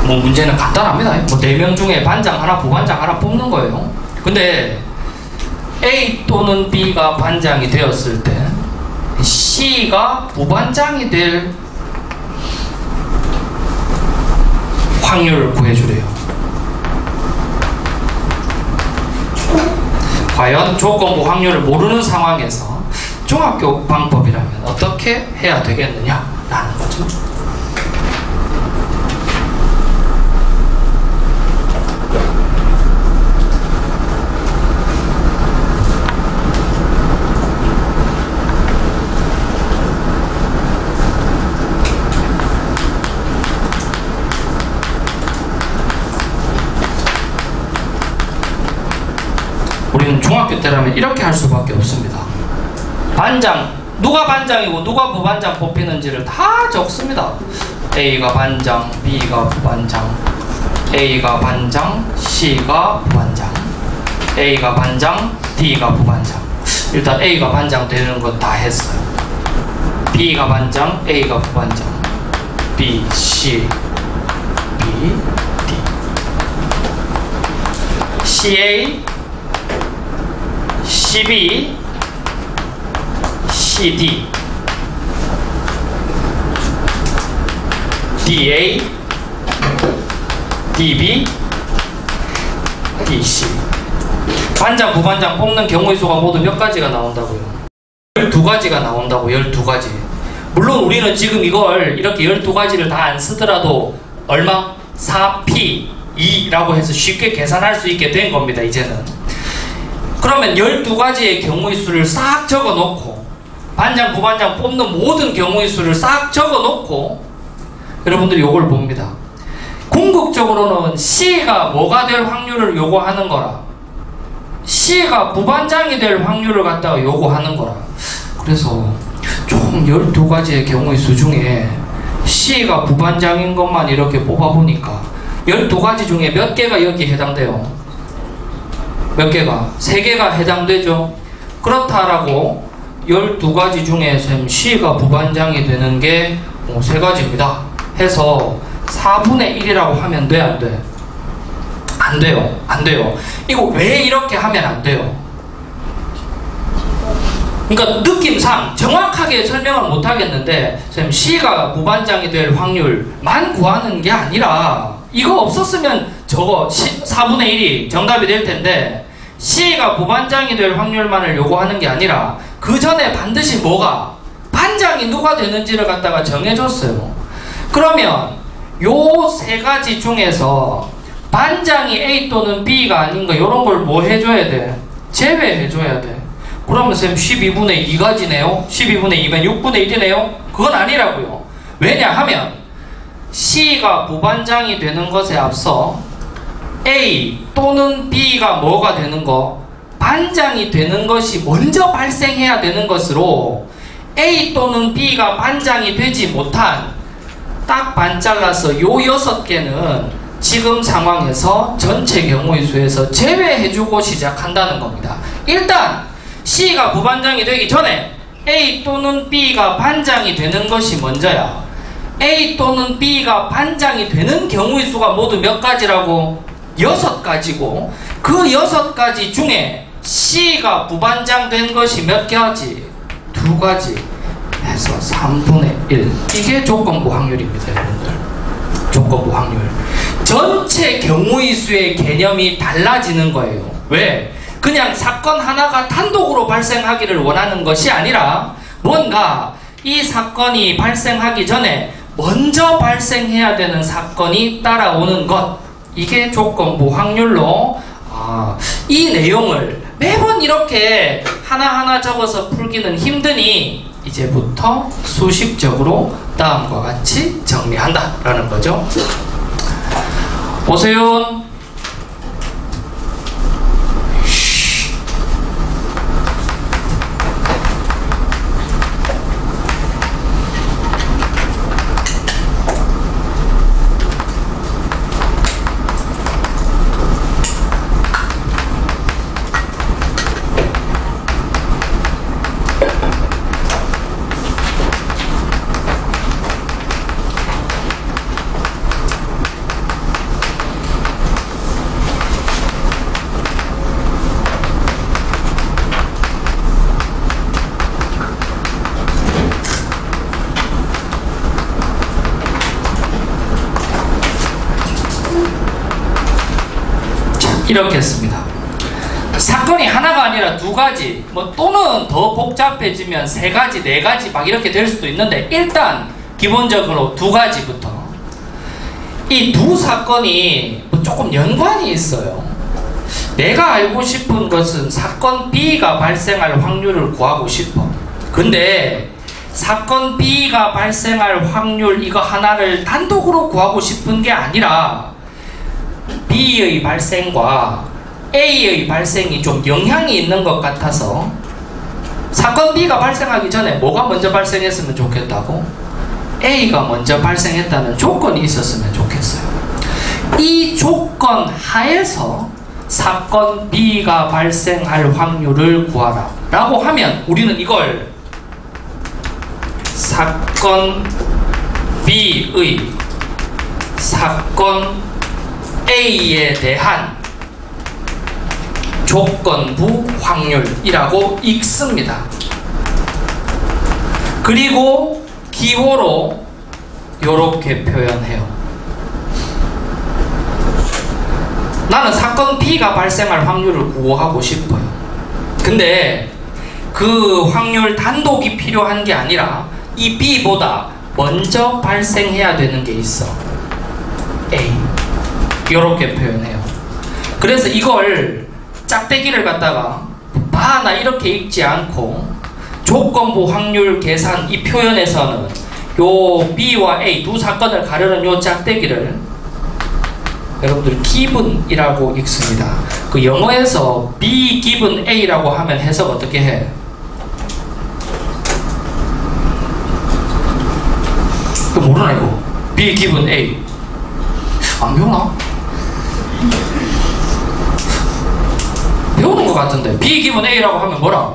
뭐 문제는 간단합니다. 뭐 4명 중에 반장 하나, 부반장 하나 뽑는 거예요. 근데 A 또는 B가 반장이 되었을 때 C가 부반장이 될 확률을 구해주래요. 과연 조건부 확률을 모르는 상황에서 중학교 방법이라면 어떻게 해야 되겠느냐라는 거죠. 우리는 중학교 때라면 이렇게 할 수밖에 없습니다. 반장, 누가 반장이고 누가 부반장 뽑히는지를 다 적습니다. A가 반장, B가 부반장, A가 반장, C가 부반장, A가 반장, D가 부반장. 일단 A가 반장 되는 건 다 했어요. B가 반장, A가 부반장, B, C, B, D, CA, CB, CD, DA, DB, DC. 반장, 부반장 뽑는 경우의 수가 모두 몇 가지가 나온다고요? 12가지가 나온다고. 12가지. 물론 우리는 지금 이걸 이렇게 12가지를 다 안 쓰더라도 얼마? 4P2라고 해서 쉽게 계산할 수 있게 된 겁니다. 이제는. 그러면 12가지의 경우의 수를 싹 적어 놓고 반장, 부반장 뽑는 모든 경우의 수를 싹 적어 놓고 여러분들이 요걸 봅니다. 궁극적으로는 C가 뭐가 될 확률을 요구하는 거라, C가 부반장이 될 확률을 갖다가 요구하는 거라. 그래서 총 12가지의 경우의 수 중에 C가 부반장인 것만 이렇게 뽑아보니까 12가지 중에 몇 개가 여기에 해당돼요? 몇 개가? 3개가 해당되죠. 그렇다라고 12가지 중에 C가 부반장이 되는 게 3가지입니다. 해서 4분의 1이라고 하면 돼, 안 돼? 안 돼요. 안 돼요. 이거 왜 이렇게 하면 안 돼요? 그러니까 느낌상 정확하게 설명을 못 하겠는데, 선생님 C가 무반장이 될 확률만 구하는 게 아니라, 이거 없었으면 저거 4분의 1이 정답이 될 텐데, C가 무반장이 될 확률만을 요구하는 게 아니라, 그 전에 반드시 뭐가 반장이 누가 되는지를 갖다가 정해줬어요. 그러면 요 세 가지 중에서 반장이 A 또는 B가 아닌 거, 요런 걸 뭐 해줘야 돼? 제외해줘야 돼. 그러면 쌤 12분의 2가지네요? 12분의 2면 6분의 1이네요? 그건 아니라고요. 왜냐하면 C가 부반장이 되는 것에 앞서 A 또는 B가 뭐가 되는 거? 반장이 되는 것이 먼저 발생해야 되는 것으로, A 또는 B가 반장이 되지 못한 딱 반 잘라서 요 6개는 지금 상황에서 전체 경우의 수에서 제외해주고 시작한다는 겁니다. 일단 C가 부반장이 되기 전에 A 또는 B가 반장이 되는 것이 먼저야. A 또는 B가 반장이 되는 경우의 수가 모두 몇 가지라고? 6가지고, 그 6가지 중에 C가 부반장 된 것이 몇 가지? 2가지 해서 3분의 1. 이게 조건부 확률입니다, 여러분들. 조건부 확률. 전체 경우의 수의 개념이 달라지는 거예요. 왜? 그냥 사건 하나가 단독으로 발생하기를 원하는 것이 아니라, 뭔가 이 사건이 발생하기 전에 먼저 발생해야 되는 사건이 따라오는 것, 이게 조건부 확률로, 이 내용을 매번 이렇게 하나하나 적어서 풀기는 힘드니 이제부터 수식적으로 다음과 같이 정리한다라는 거죠. 오세훈. 이렇게 했습니다. 사건이 하나가 아니라 2가지, 뭐 또는 더 복잡해지면 3가지, 4가지 막 이렇게 될 수도 있는데, 일단 기본적으로 2가지부터. 이 두 사건이 뭐 조금 연관이 있어요. 내가 알고 싶은 것은 사건 B가 발생할 확률을 구하고 싶어. 근데 사건 B가 발생할 확률 이거 하나를 단독으로 구하고 싶은 게 아니라, B의 발생과 A의 발생이 좀 영향이 있는 것 같아서, 사건 B가 발생하기 전에 뭐가 먼저 발생했으면 좋겠다고? A가 먼저 발생했다는 조건이 있었으면 좋겠어요. 이 조건 하에서 사건 B가 발생할 확률을 구하라 라고 하면, 우리는 이걸 사건 B의 사건 A에 대한 조건부 확률이라고 읽습니다. 그리고 기호로 이렇게 표현해요. 나는 사건 B가 발생할 확률을 구하고 싶어요. 근데 그 확률 단독이 필요한 게 아니라 이 B보다 먼저 발생해야 되는 게 있어. A. 이렇게 표현해요. 그래서 이걸 짝대기를 갖다가 나 이렇게 읽지 않고, 조건부 확률 계산 이 표현에서는 요 B와 A 두 사건을 가르는 요 짝대기를 여러분들 given이라고 읽습니다. 그 영어에서 B given A라고 하면 해석 어떻게 해? 그 모르나 이거? B given A 안 배우나? 배우는 것 같은데. B 기분 A라고 하면 뭐라?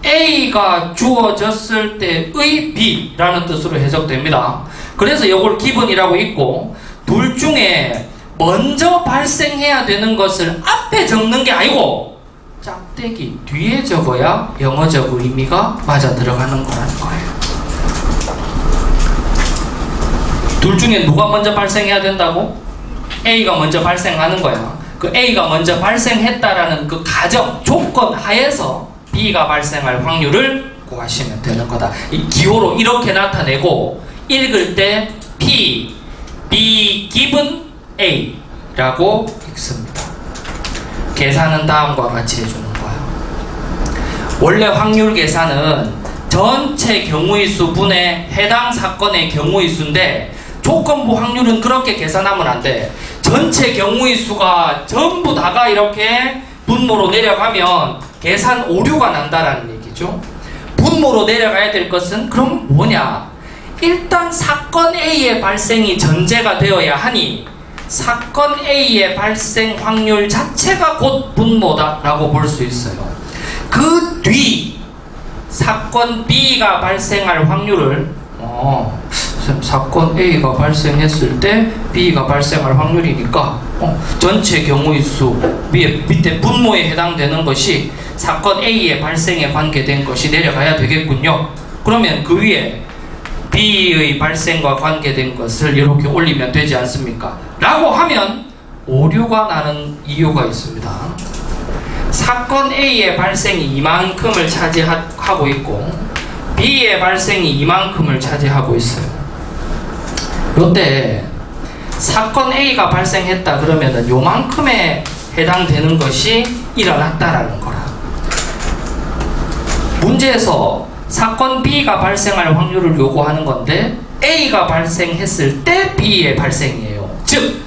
A가 주어졌을 때의 B라는 뜻으로 해석됩니다. 그래서 이걸 기분이라고 읽고, 둘 중에 먼저 발생해야 되는 것을 앞에 적는 게 아니고 짝대기 뒤에 적어야 영어적 의미가 맞아 들어가는 거라는 거예요. 둘 중에 누가 먼저 발생해야 된다고? A가 먼저 발생하는 거야. 그 A가 먼저 발생했다라는 그 가정, 조건 하에서 B가 발생할 확률을 구하시면 되는 거다. 이 기호로 이렇게 나타내고 읽을 때 P, B given A 라고 읽습니다. 계산은 다음과 같이 해주는 거야. 원래 확률 계산은 전체 경우의 수분의 해당 사건의 경우의 수인데 조건부 확률은 그렇게 계산하면 안 돼. 전체 경우의 수가 전부 다가 이렇게 분모로 내려가면 계산 오류가 난다라는 얘기죠. 분모로 내려가야 될 것은 그럼 뭐냐? 일단 사건 A의 발생이 전제가 되어야 하니 사건 A의 발생 확률 자체가 곧 분모다라고 볼 수 있어요. 그 뒤 사건 B가 발생할 확률을 사건 A가 발생했을 때 B가 발생할 확률이니까 전체 경우의 수 밑에 분모에 해당되는 것이 사건 A의 발생에 관계된 것이 내려가야 되겠군요. 그러면 그 위에 B의 발생과 관계된 것을 이렇게 올리면 되지 않습니까? 라고 하면 오류가 나는 이유가 있습니다. 사건 A의 발생이 이만큼을 차지하고 있고 B의 발생이 이만큼을 차지하고 있어요. 이때 사건 A가 발생했다 그러면은 요만큼에 해당되는 것이 일어났다라는 거라. 문제에서 사건 B가 발생할 확률을 요구하는 건데 A가 발생했을 때 B의 발생이에요. 즉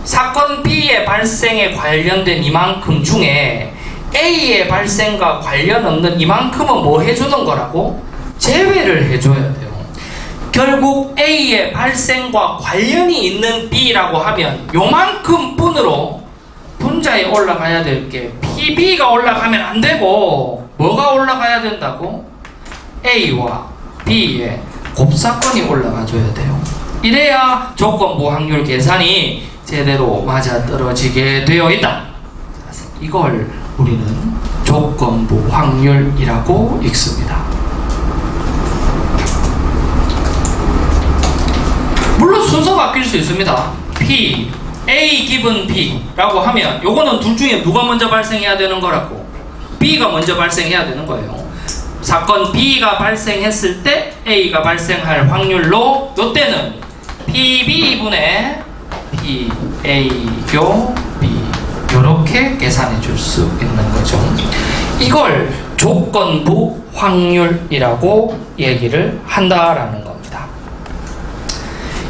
사건 B의 발생에 관련된 이만큼 중에 A의 발생과 관련 없는 이만큼은 뭐 해주는 거라고? 제외를 해줘야 돼요. 결국 A의 발생과 관련이 있는 B라고 하면 요만큼 분으로 분자에 올라가야 될 게 PB가 올라가면 안 되고 뭐가 올라가야 된다고? A와 B의 곱사건이 올라가줘야 돼요. 이래야 조건부 확률 계산이 제대로 맞아떨어지게 되어 있다. 이걸 우리는 조건부 확률이라고 읽습니다. 물론 순서가 바뀔 수 있습니다. P, A given B 라고 하면 요거는 둘 중에 누가 먼저 발생해야 되는 거라고? B가 먼저 발생해야 되는 거예요. 사건 B가 발생했을 때 A가 발생할 확률로 요때는 PB분의 PA교 B 요렇게 계산해 줄 수 있는 거죠. 이걸 조건부 확률이라고 얘기를 한다라는 겁니다.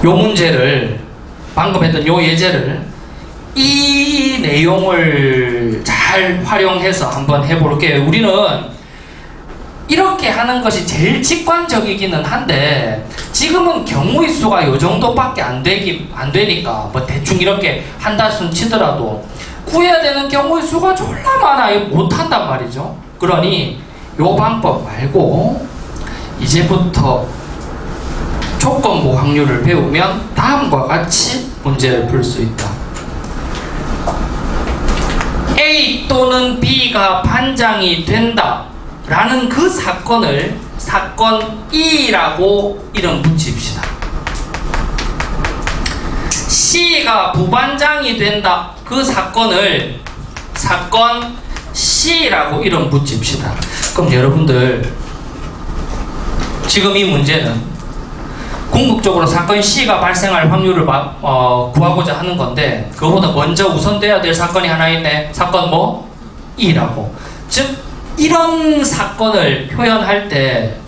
요 문제를 방금 했던 요 예제를 이 내용을 잘 활용해서 한번 해볼게요. 우리는 이렇게 하는 것이 제일 직관적이기는 한데 지금은 경우의 수가 요 정도밖에 안 되니까 뭐 대충 이렇게 한다 순 치더라도 구해야 되는 경우의 수가 졸라 많아 못한단 말이죠. 그러니 요 방법 말고 이제부터 조건부 확률을 배우면 다음과 같이 문제를 풀 수 있다. A 또는 B가 반장이 된다 라는 그 사건을 사건 E라고 이름 붙입시다. C가 부반장이 된다 그 사건을 사건 C라고 이름 붙입시다. 그럼 여러분들 지금 이 문제는 궁극적으로 사건 C가 발생할 확률을 구하고자 하는 건데 그거보다 먼저 우선돼야 될 사건이 하나 있네. 사건 뭐? E라고. 즉 이런 사건을 표현할 때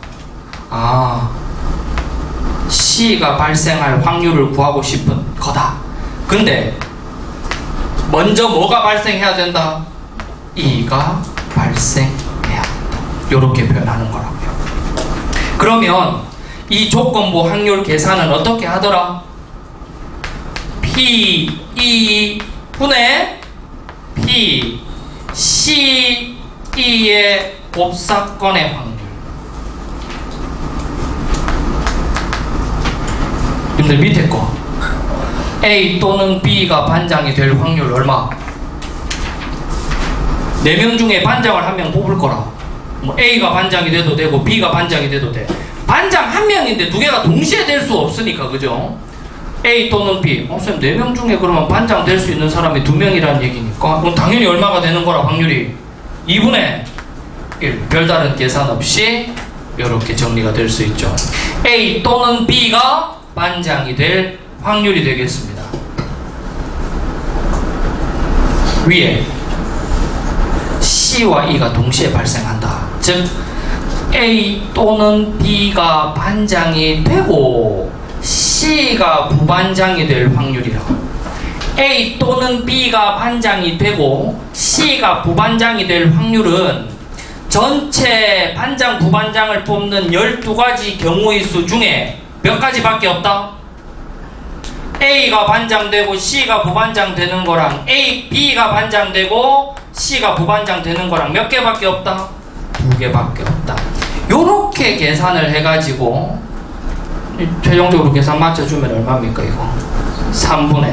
C가 발생할 확률을 구하고 싶은 거다. 근데 먼저 뭐가 발생해야 된다? E가 발생해야 된다. 이렇게 표현하는 거라고요. 그러면 이 조건부 확률 계산은 어떻게 하더라? P, E 분의 P, C, E의 곱사건의 확률. 근데 밑에 거 A 또는 B가 반장이 될 확률 얼마? 4명 중에 반장을 1명 뽑을 거라. 뭐 A가 반장이 돼도 되고 B가 반장이 돼도 돼. 반장 1명인데 2개가 동시에 될 수 없으니까, 그죠? A 또는 B. 선생님 4명 중에 그러면 반장 될 수 있는 사람이 2명이라는 얘기니까 그럼 당연히 얼마가 되는 거라, 확률이? 2분의 1. 별다른 계산 없이 이렇게 정리가 될 수 있죠. A 또는 B가 반장이 될 확률이 되겠습니다. 위에 C와 E가 동시에 발생한다. 즉 A 또는 B가 반장이 되고 C가 부반장이 될 확률이라. A 또는 B가 반장이 되고 C가 부반장이 될 확률은 전체 반장, 부반장을 뽑는 12가지 경우의 수 중에 몇 가지밖에 없다? A가 반장되고 C가 부반장 되는 거랑 B가 반장되고 C가 부반장 되는 거랑 몇 개밖에 없다? 2개밖에 없다. 요렇게 계산을 해가지고 최종적으로 계산 맞춰주면 얼마입니까, 이거? 3분의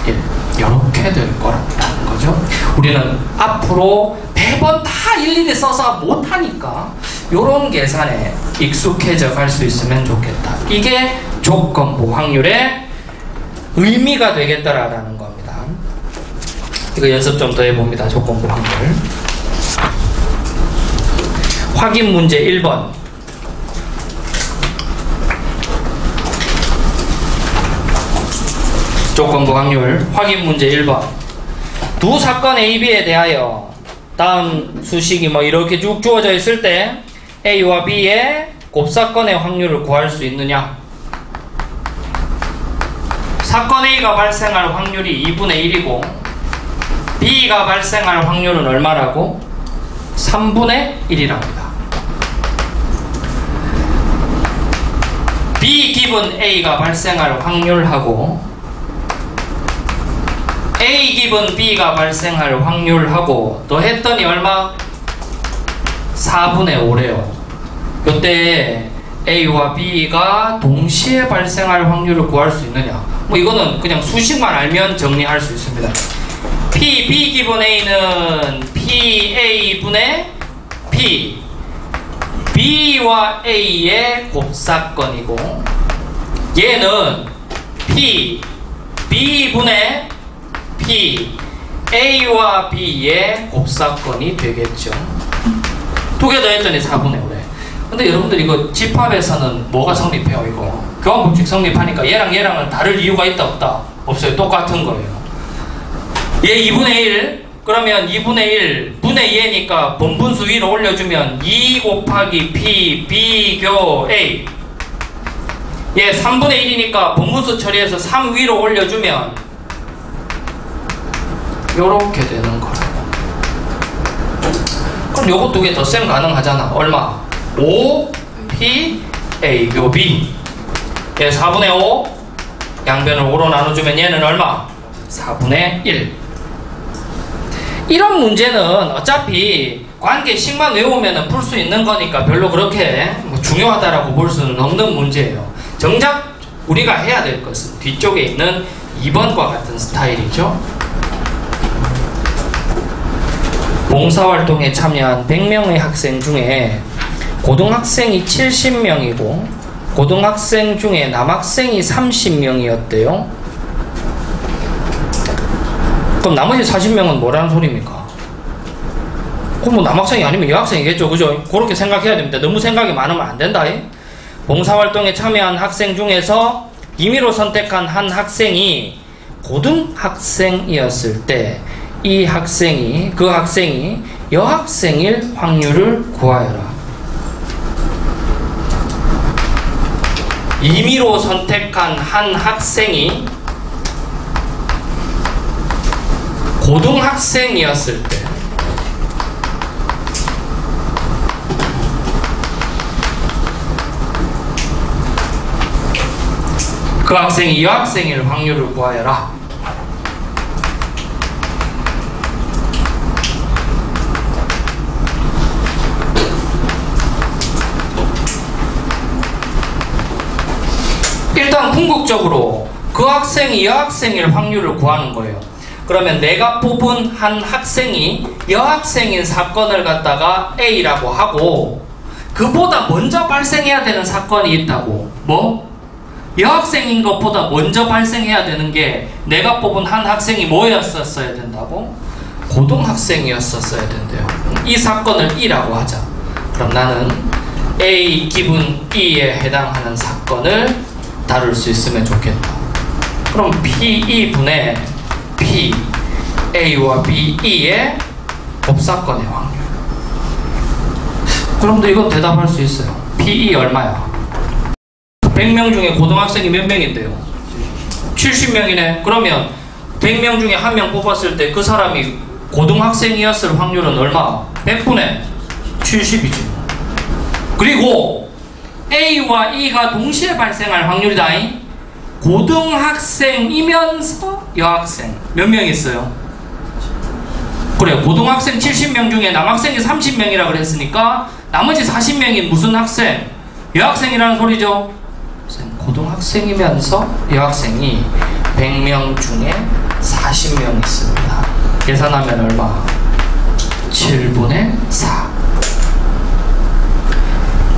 1. 요렇게 될 거라는 거죠. 우리는 앞으로 매번 다 일일이 써서 못하니까 요런 계산에 익숙해져 갈 수 있으면 좋겠다. 이게 조건부 확률의 의미가 되겠다라는 겁니다. 이거 연습 좀 더 해봅니다. 조건부 확률. 확인 문제 1번. 조건부 확률 확인 문제 1번. 두 사건 A, B에 대하여 다음 수식이 뭐 이렇게 쭉 주어져 있을 때 A와 B의 곱사건의 확률을 구할 수 있느냐? 사건 A가 발생할 확률이 2분의 1이고 B가 발생할 확률은 얼마라고? 3분의 1이랍니다. B 기분 A가 발생할 확률하고 A 기분 B가 발생할 확률하고 더 했더니 얼마? 4분의 5래요. 이때 A와 B가 동시에 발생할 확률을 구할 수 있느냐? 뭐 이거는 그냥 수식만 알면 정리할 수 있습니다. P, B 기분 A는 PA분의 P, B와 A의 곱사건이고 얘는 P, B분의 P, A와 B의 곱사건이 되겠죠. 2개 더 했더니 4분의 5래. 근데 여러분들 이거 집합에서는 뭐가 성립해요, 이거? 교환법칙 성립하니까 얘랑 얘랑은 다를 이유가 있다, 없다? 없어요. 똑같은 거예요. 얘 2분의 1, 그러면 2분의 1, 분의 2니까 번분수 위로 올려주면 2 곱하기 P, 비교 A. 얘 3분의 1이니까 번분수 처리해서 3 위로 올려주면 요렇게 되는 거라고. 그럼 요거 2개 덧셈 가능하잖아. 얼마? 5 P A 교 B. 얘 4분의 5 양변을 5로 나눠주면 얘는 얼마? 4분의 1. 이런 문제는 어차피 관계식만 외우면 풀 수 있는 거니까 별로 그렇게 뭐 중요하다라고 볼 수는 없는 문제예요. 정작 우리가 해야 될 것은 뒤쪽에 있는 2번과 같은 스타일이죠. 봉사활동에 참여한 100명의 학생 중에 고등학생이 70명이고 고등학생 중에 남학생이 30명이었대요. 그럼 나머지 40명은 뭐라는 소리입니까? 그럼 뭐 남학생이 아니면 여학생이겠죠, 그죠? 그렇게 생각해야 됩니다. 너무 생각이 많으면 안 된다. 봉사활동에 참여한 학생 중에서 임의로 선택한 한 학생이 고등학생이었을 때 이 학생이, 그 학생이 여학생일 확률을 구하여라. 임의로 선택한 한 학생이 고등학생이었을 때 그 학생이 여학생일 확률을 구하여라. 일단 궁극적으로 그 학생이 여학생일 확률을 구하는 거예요. 그러면 내가 뽑은 한 학생이 여학생인 사건을 갖다가 A라고 하고 그보다 먼저 발생해야 되는 사건이 있다고. 뭐? 여학생인 것보다 먼저 발생해야 되는 게 내가 뽑은 한 학생이 뭐였었어야 된다고? 고등학생이었었어야 된대요. 이 사건을 E라고 하자. 그럼 나는 A 기분 E에 해당하는 사건을 다룰 수 있으면 좋겠다. 그럼 PE분의 P, A와 B, E의 법사건의 확률. 그럼도 이건 대답할 수 있어요. PE 얼마야? 100명 중에 고등학생이 몇 명인데요? 70명이네. 그러면 100명 중에 한 명 뽑았을 때 그 사람이 고등학생이었을 확률은 얼마? 100분의 70이지. 그리고 A와 E가 동시에 발생할 확률이다. 고등학생이면서 여학생 몇 명 있어요? 그래, 고등학생 70명 중에 남학생이 30명이라 그랬으니까 나머지 40명이 무슨 학생? 여학생이라는 소리죠. 고등학생이면서 여학생이 100명 중에 40명 있습니다. 계산하면 얼마? 7분의 4.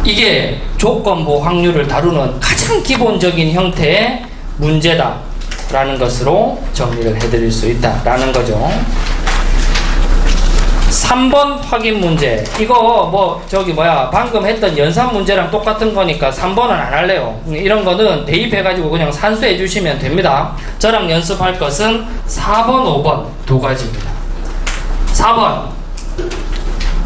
이게 조건부 확률을 다루는 가장 기본적인 형태의 문제다 라는 것으로 정리를 해드릴 수 있다라는 거죠. 3번 확인 문제. 이거 방금 했던 연산 문제랑 똑같은 거니까 3번은 안 할래요. 이런 거는 대입해가지고 그냥 산수해 주시면 됩니다. 저랑 연습할 것은 4번, 5번 두 가지입니다. 4번.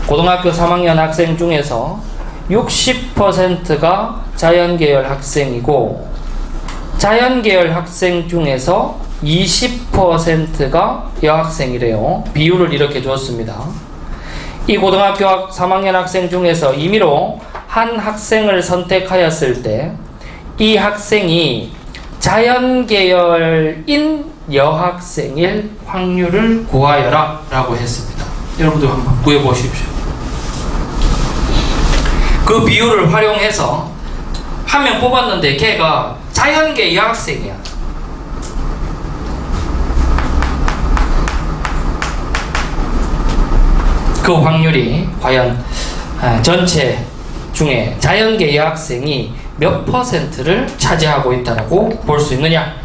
고등학교 3학년 학생 중에서 60%가 자연계열 학생이고 자연계열 학생 중에서 20%가 여학생이래요. 비율을 이렇게 줬습니다. 이 고등학교 3학년 학생 중에서 임의로 한 학생을 선택하였을 때 이 학생이 자연계열인 여학생일 확률을 구하여라 라고 했습니다. 여러분들 한번 구해보십시오. 그 비율을 활용해서 한 명 뽑았는데 걔가 자연계 여학생이야. 그 확률이 과연 전체 중에 자연계 여학생이 몇 %를 차지하고 있다고 볼 수 있느냐?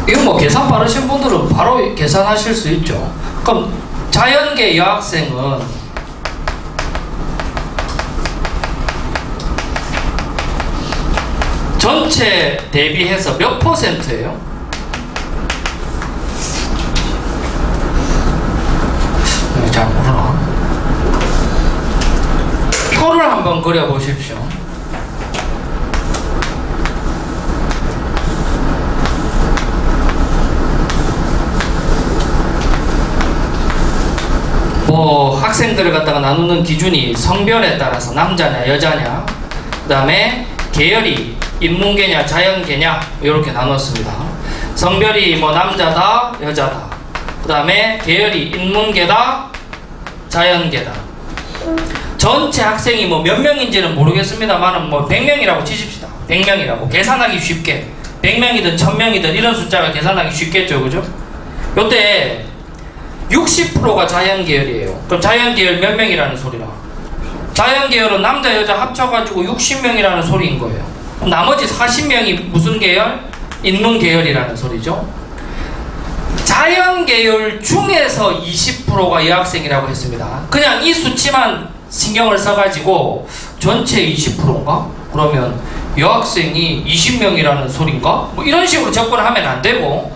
이거 뭐 계산 빠르신 분들은 바로 계산하실 수 있죠. 그럼 자연계 여학생은 전체 대비해서 몇 %예요? 잘 모르나? 표를 한번 그려보십시오. 학생들을 갖다가 나누는 기준이 성별에 따라서 남자냐 여자냐, 그 다음에 계열이 인문계냐 자연계냐 이렇게 나눴습니다. 성별이 남자다 여자다, 그 다음에 계열이 인문계다 자연계다. 전체 학생이 몇 명인지는 모르겠습니다만 100명이라고 치십시다. 100명이라고 계산하기 쉽게 100명이든 1000명이든 이런 숫자가 계산하기 쉽겠죠, 그죠? 요때 60%가 자연계열이에요. 그럼 자연계열 몇 명이라는 소리라? 자연계열은 남자 여자 합쳐가지고 60명이라는 소리인 거예요. 그럼 나머지 40명이 무슨 계열? 인문계열이라는 소리죠. 자연계열 중에서 20%가 여학생이라고 했습니다. 그냥 이 수치만 신경을 써가지고 전체 20%인가? 그러면 여학생이 20명이라는 소린가? 이런 식으로 접근을 하면 안 되고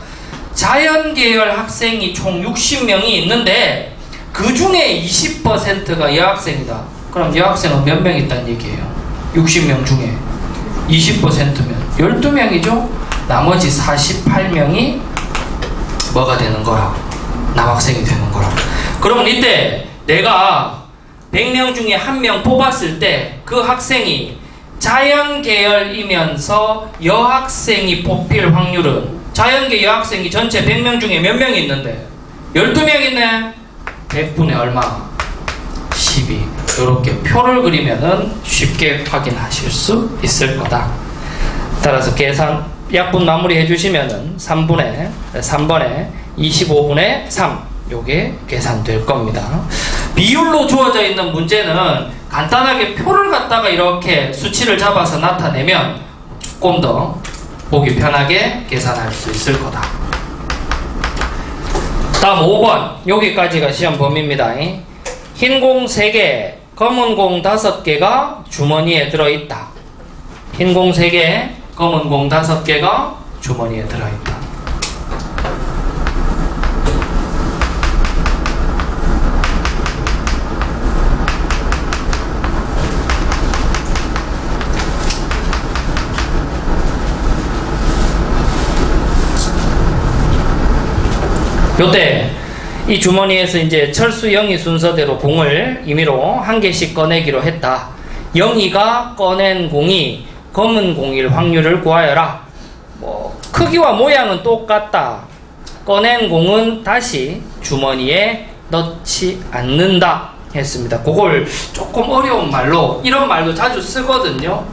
자연계열 학생이 총 60명이 있는데 그 중에 20%가 여학생이다. 그럼 여학생은 몇 명 있다는 얘기예요? 60명 중에 20%면 12명이죠? 나머지 48명이 뭐가 되는 거라? 남학생이 되는 거라. 그러면 이때 내가 100명 중에 1명 뽑았을 때 그 학생이 자연계열이면서 여학생이 뽑힐 확률은, 자연계 여학생이 전체 100명 중에 몇 명이 있는데 12명 있네? 100분의 얼마? 12. 이렇게 표를 그리면은 쉽게 확인하실 수 있을 거다. 따라서 계산 약분 마무리 해주시면은 3번에 25분의 3 요게 계산될 겁니다. 비율로 주어져 있는 문제는 간단하게 표를 갖다가 이렇게 수치를 잡아서 나타내면 조금 더 보기 편하게 계산할 수 있을 거다. 다음 5번 여기까지가 시험 범위입니다. 흰 공 3개, 검은 공 5개가 주머니에 들어있다. 흰 공 3개, 검은 공 5개가 주머니에 들어있다. 요때 이 주머니에서 이제 철수, 영희 순서대로 공을 임의로 한 개씩 꺼내기로 했다. 영희가 꺼낸 공이 검은 공일 확률을 구하여라. 뭐 크기와 모양은 똑같다. 꺼낸 공은 다시 주머니에 넣지 않는다 했습니다. 그걸 조금 어려운 말로, 이런 말도 자주 쓰거든요.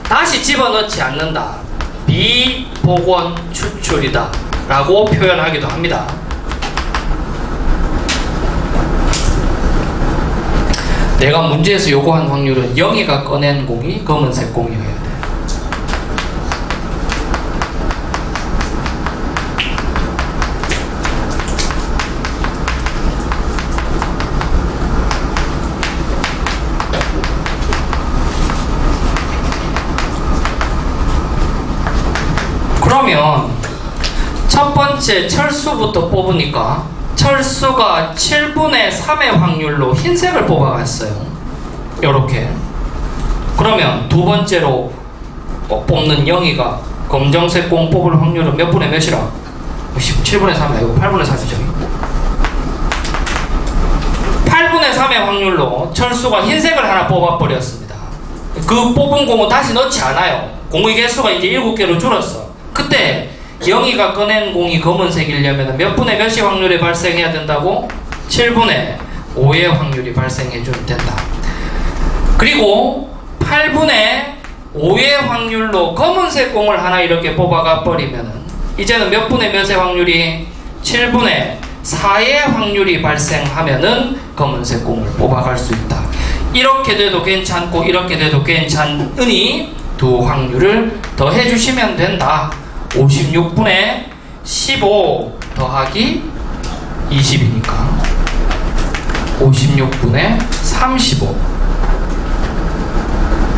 다시 집어넣지 않는다. 비복원 추출이다 라고 표현하기도 합니다. 내가 문제에서 요구한 확률은 영희가 꺼낸 공이 검은색 공이어야 돼. 그러면 첫 번째 철수부터 뽑으니까 철수가 7분의 3의 확률로 흰색을 뽑아갔어요. 요렇게. 그러면 두 번째로 뽑는 영희가 검정색 공 뽑을 확률은 몇 분의 몇이라? 7분의 3이 아니고 8분의 3이죠. 8분의 3의 확률로 철수가 흰색을 하나 뽑아버렸습니다. 그 뽑은 공은 다시 넣지 않아요. 공의 개수가 이제 7개로 줄었어. 그때 영희가 꺼낸 공이 검은색이려면 몇 분의 몇이 확률이 발생해야 된다고? 7분의 5의 확률이 발생해주면 된다. 그리고 8분의 5의 확률로 검은색 공을 하나 이렇게 뽑아가 버리면은 이제는 몇 분의 몇의 확률이? 7분의 4의 확률이 발생하면은 검은색 공을 뽑아갈 수 있다. 이렇게 돼도 괜찮고 이렇게 돼도 괜찮으니 두 확률을 더해 주시면 된다. 56분의 15 더하기 20이니까 56분의 35.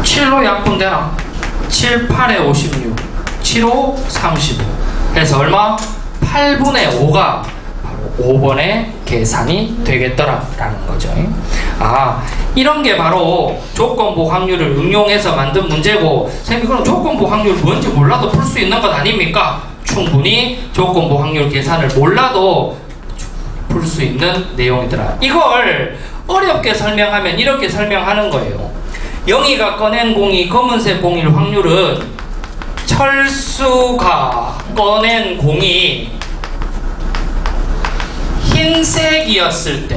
7로 약분되나? 7, 8에 56 7, 5, 35 해서 얼마? 8분의 5가 바로 5번의 계산이 되겠더라 라는 거죠. 아, 이런 게 바로 조건부 확률을 응용해서 만든 문제고, 선생님 그럼 조건부 확률 뭔지 몰라도 풀 수 있는 것 아닙니까? 충분히 조건부 확률 계산을 몰라도 풀 수 있는 내용이더라. 이걸 어렵게 설명하면 이렇게 설명하는 거예요. 영희가 꺼낸 공이 검은색 공일 확률은 철수가 꺼낸 공이 흰색이었을 때,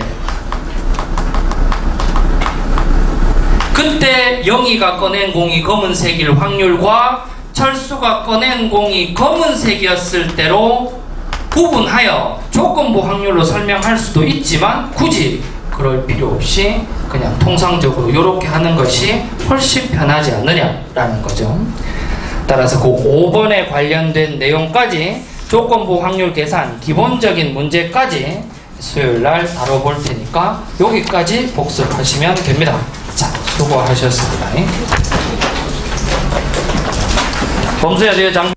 그때 영희가 꺼낸 공이 검은색일 확률과 철수가 꺼낸 공이 검은색이었을 때로 구분하여 조건부 확률로 설명할 수도 있지만 굳이 그럴 필요 없이 그냥 통상적으로 이렇게 하는 것이 훨씬 편하지 않느냐라는 거죠. 따라서 그 5번에 관련된 내용까지 조건부 확률 계산 기본적인 문제까지 수요일날 다뤄볼 테니까 여기까지 복습하시면 됩니다. 자, 수고하셨습니다. 범수야, 장